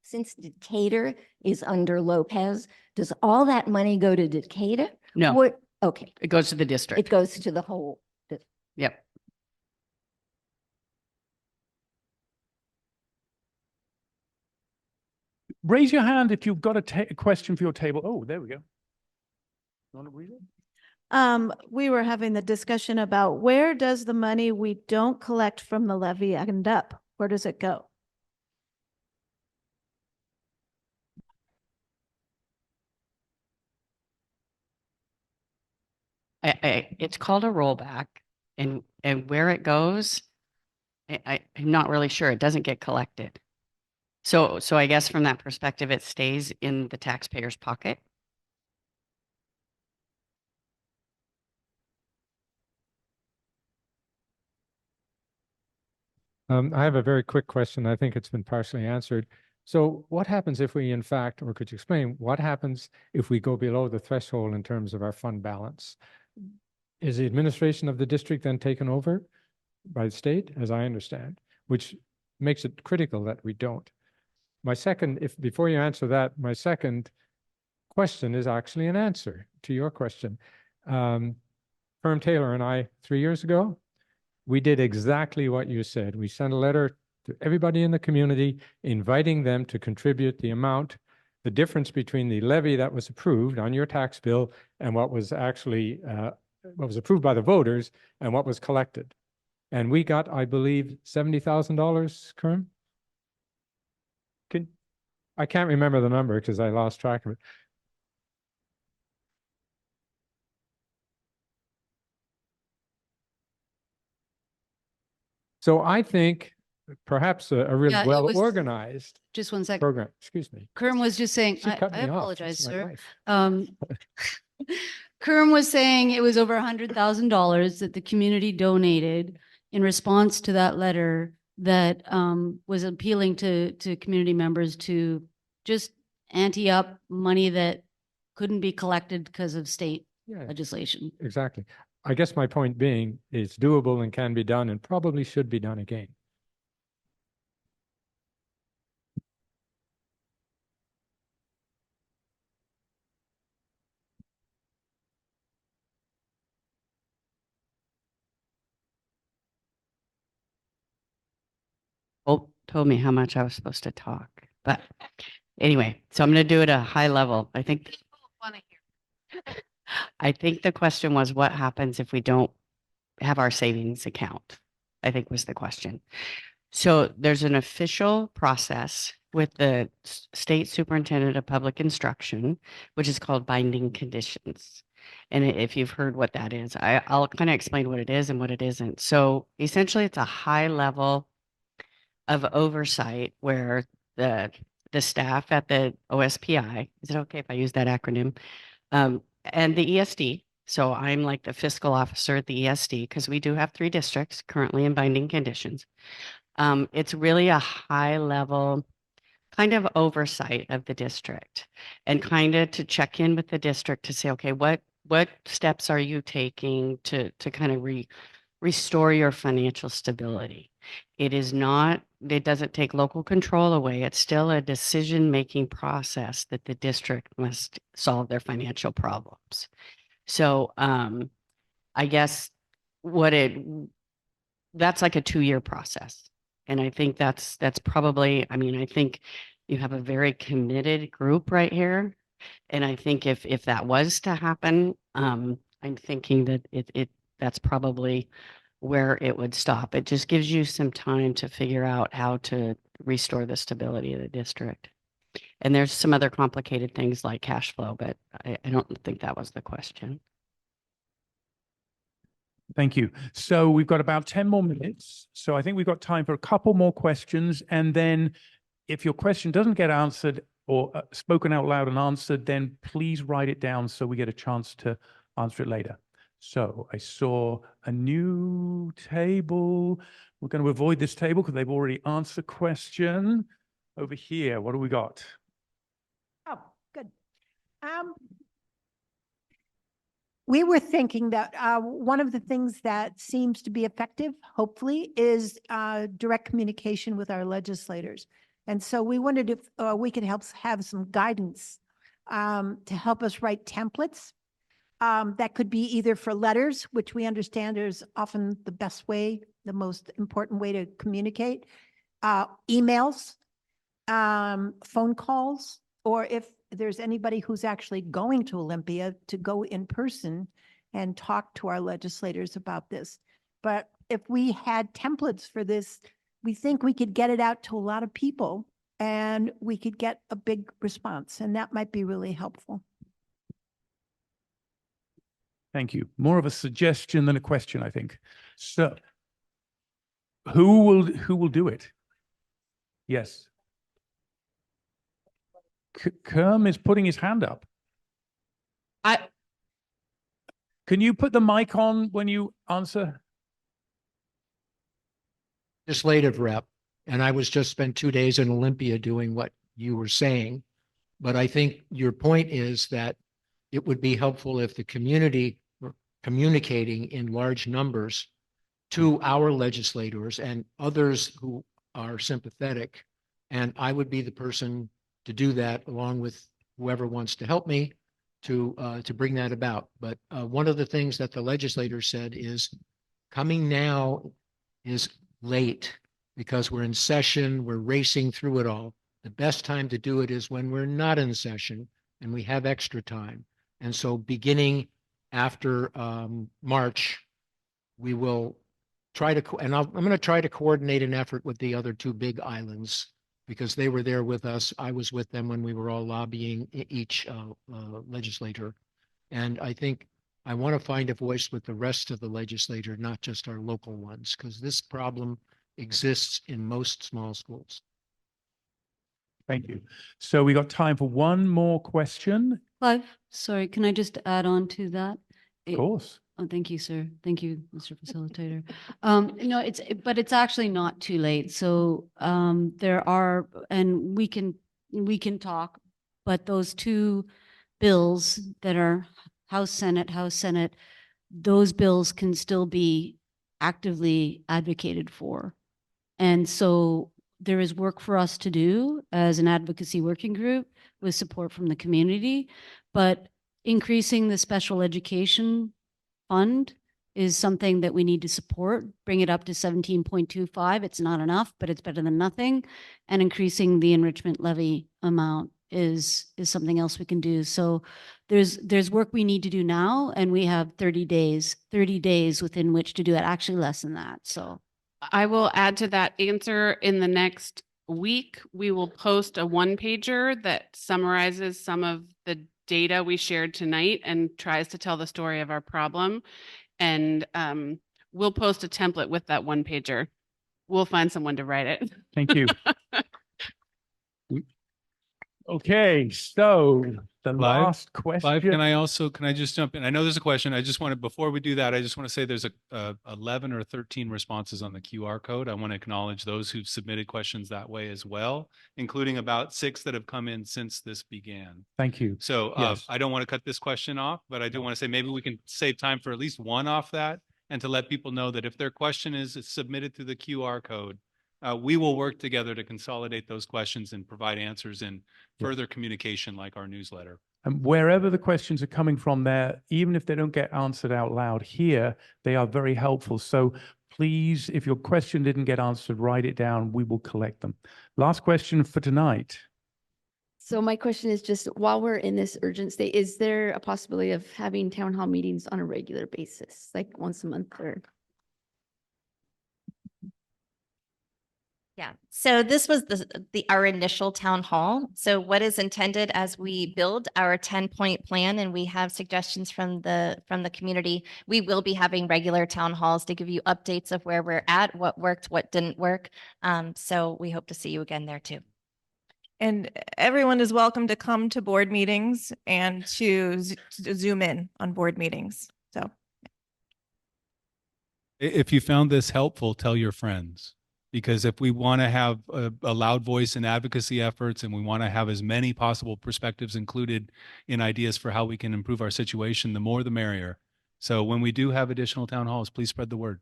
since Decatur is under Lopez, does all that money go to Decatur? No, What? Okay, it goes to the district. it goes to the whole. Yep. Raise your hand if you've got a question for your table. Oh, there we go. You want to read it? We were having the discussion about where does the money we don't collect from the levy end up? Where does it go? It's called a rollback, and where it goes, I'm not really sure. It doesn't get collected. So I guess from that perspective, it stays in the taxpayer's pocket. I have a very quick question. I think it's been partially answered. So what happens if we, in fact, or could you explain, what happens if we go below the threshold in terms of our fund balance? Is the administration of the district then taken over by the state, as I understand, which makes it critical that we don't? My second, before you answer that, my second question is actually an answer to your question. Herm Taylor and I, 3 years ago, we did exactly what you said. We sent a letter to everybody in the community, inviting them to contribute the amount, the difference between the levy that was approved on your tax bill and what was actually, what was approved by the voters and what was collected. And we got, I believe, $70,000, Kerm? I can't remember the number because I lost track of it. So I think perhaps a really Yeah, it was- well-organized Just one second. program, excuse me. Kerm was just saying, She cut I me off. apologize, That's my sir. wife. Kerm was saying it was over $100,000 that the community donated in response to that letter that was appealing to community members to just ante up money that couldn't be collected because of state Yeah, legislation. exactly. I guess my point being, it's doable and can be done and probably should be done again. Told me how much I was supposed to talk, but anyway, so I'm going to do it at a high level. I think the question was, what happens if we don't have our savings account? I think was the question. So there's an official process with the state superintendent of public instruction, which is called binding conditions. And if you've heard what that is, I'll kind of explain what it is and what it isn't. So essentially it's a high level of oversight where the staff at the OSPI, is it okay if I use that acronym? And the ESD. So I'm like the fiscal officer at the ESD because we do have 3 districts currently in binding conditions. It's really a high level kind of oversight of the district and kind of to check in with the district to say, okay, what steps are you taking to kind of restore your financial stability? It doesn't take local control away. It's still a decision-making process that the district must solve their financial problems. So I guess that's like a 2-year process. And I think that's probably, I mean, I think you have a very committed group right here. And I think if that was to happen, I'm thinking that that's probably where it would stop. It just gives you some time to figure out how to restore the stability of the district. And there's some other complicated things like cash flow, but I don't think that was the question. Thank you. So we've got about 10 more minutes. So I think we've got time for a couple more questions. And then if your question doesn't get answered or spoken out loud and answered, then please write it down so we get a chance to answer it later. So I saw a new table. We're going to avoid this table because they've already answered the question. Over here, what do we got? Oh, good. We were thinking that one of the things that seems to be effective, hopefully, is direct communication with our legislators. And so we wondered if we could have some guidance to help us write templates. That could be either for letters, which we understand is often the best way, the most important way to communicate, emails, phone calls, or if there's anybody who's actually going to Olympia to go in person and talk to our legislators about this. But if we had templates for this, we think we could get it out to a lot of people and we could get a big response, and that might be really helpful. Thank you. More of a suggestion than a question, I think. So who will do it? Yes. Kerm is putting his hand up. Can you put the mic on when you answer? Legislative rep, and I was just spent 2 days in Olympia doing what you were saying. But I think your point is that it would be helpful if the community were communicating in large numbers to our legislators and others who are sympathetic. And I would be the person to do that along with whoever wants to help me to bring that about. But one of the things that the legislator said is coming now is late because we're in session, we're racing through it all. The best time to do it is when we're not in session and we have extra time. And so beginning after March, we will try to, and I'm going to try to coordinate an effort with the other two big islands because they were there with us. I was with them when we were all lobbying each legislator. And I think I want to find a voice with the rest of the legislature, not just our local ones, because this problem exists in most small schools. Thank you. So we got time for one more question. Clive, sorry, can I just add on to that? Of course. Oh, thank you, sir. Thank you, Mr. Facilitator. No, but it's actually not too late. So there are, and we can talk, but those two bills that are House, Senate, those bills can still be actively advocated for. And so there is work for us to do as an advocacy working group with support from the community, but increasing the special education fund is something that we need to support, bring it up to 17.25. It's not enough, but it's better than nothing. And increasing the enrichment levy amount is something else we can do. So there's work we need to do now, and we have 30 days within which to do it, actually less than that. So I will add to that answer in the next week. We will post a one-pager that summarizes some of the data we shared tonight and tries to tell the story of our problem. And we'll post a template with that one-pager. We'll find someone to write it. Thank you. Okay, so the last question. Clive, can I just jump in? I know there's a question. I just want to, before we do that, I just want to say there's 11 or 13 responses on the QR code. I want to acknowledge those who've submitted questions that way as well, including about 6 that have come in since this began. Thank you. So Yes. I don't want to cut this question off, but I do want to say maybe we can save time for at least one off that and to let people know that if their question is submitted through the QR code, we will work together to consolidate those questions and provide answers in further communication like our newsletter. And wherever the questions are coming from there, even if they don't get answered out loud here, they are very helpful. So please, if your question didn't get answered, write it down. We will collect them. Last question for tonight. So my question is just, while we're in this urgent state, is there a possibility of having town hall meetings on a regular basis, like once a month or? Yeah, so this was our initial town hall. So what is intended as we build our 10-point plan and we have suggestions from the community, we will be having regular town halls to give you updates of where we're at, what worked, what didn't work. So we hope to see you again there too. And everyone is welcome to come to board meetings and to zoom in on board meetings. So If you found this helpful, tell your friends. Because if we want to have a loud voice in advocacy efforts and we want to have as many possible perspectives included in ideas for how we can improve our situation, the more the merrier. So when we do have additional town halls, please spread the word.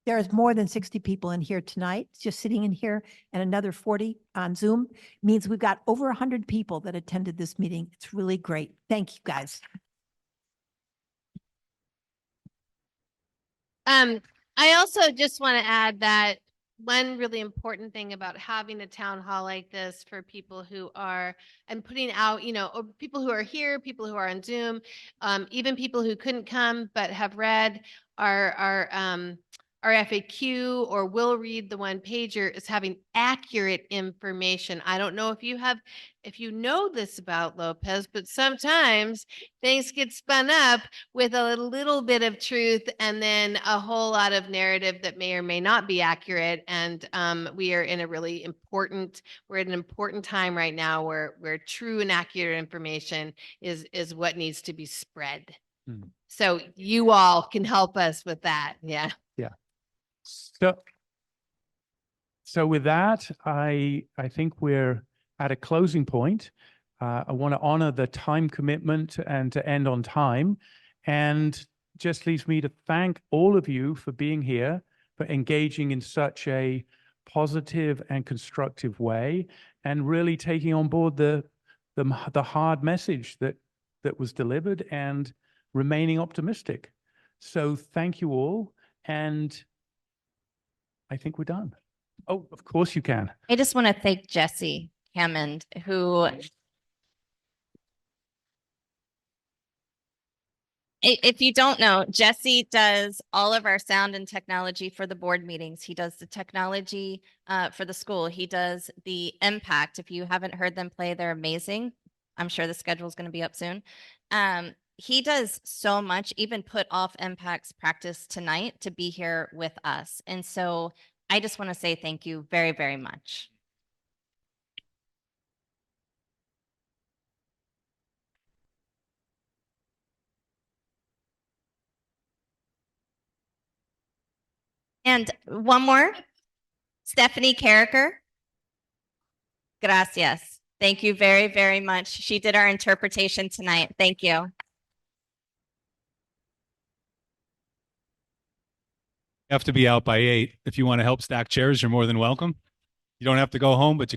There's more than 60 people in here tonight, just sitting in here, and another 40 on Zoom. Means we've got over 100 people that attended this meeting. It's really great. Thank you, guys. I also just want to add that one really important thing about having a town hall like this for people who are and putting out, or people who are here, people who are on Zoom, even people who couldn't come but have read our FAQ or will read the one pager, is having accurate information. I don't know if you know this about Lopez, but sometimes things get spun up with a little bit of truth and then a whole lot of narrative that may or may not be accurate. And we are in we're at an important time right now where true and accurate information is what needs to be spread. So you all can help us with that. Yeah. Yeah. So with that, I think we're at a closing point. I want to honor the time commitment and to end on time. And just leaves me to thank all of you for being here, for engaging in such a positive and constructive way, and really taking on board the hard message that was delivered and remaining optimistic. So thank you all. And I think we're done. Oh, of course you can. I just want to thank Jesse Hammond, who, if you don't know, Jesse does all of our sound and technology for the board meetings. He does the technology for the school. He does the impact. If you haven't heard them play, they're amazing. I'm sure the schedule is going to be up soon. He does so much, even put off impacts practice tonight to be here with us. And so I just want to say thank you very, very much. And one more, Stephanie Carricker. Gracias. Thank you very, very much. She did our interpretation tonight. Thank you. You have to be out by 8. If you want to help stack chairs, you're more than welcome. You don't have to go home, but you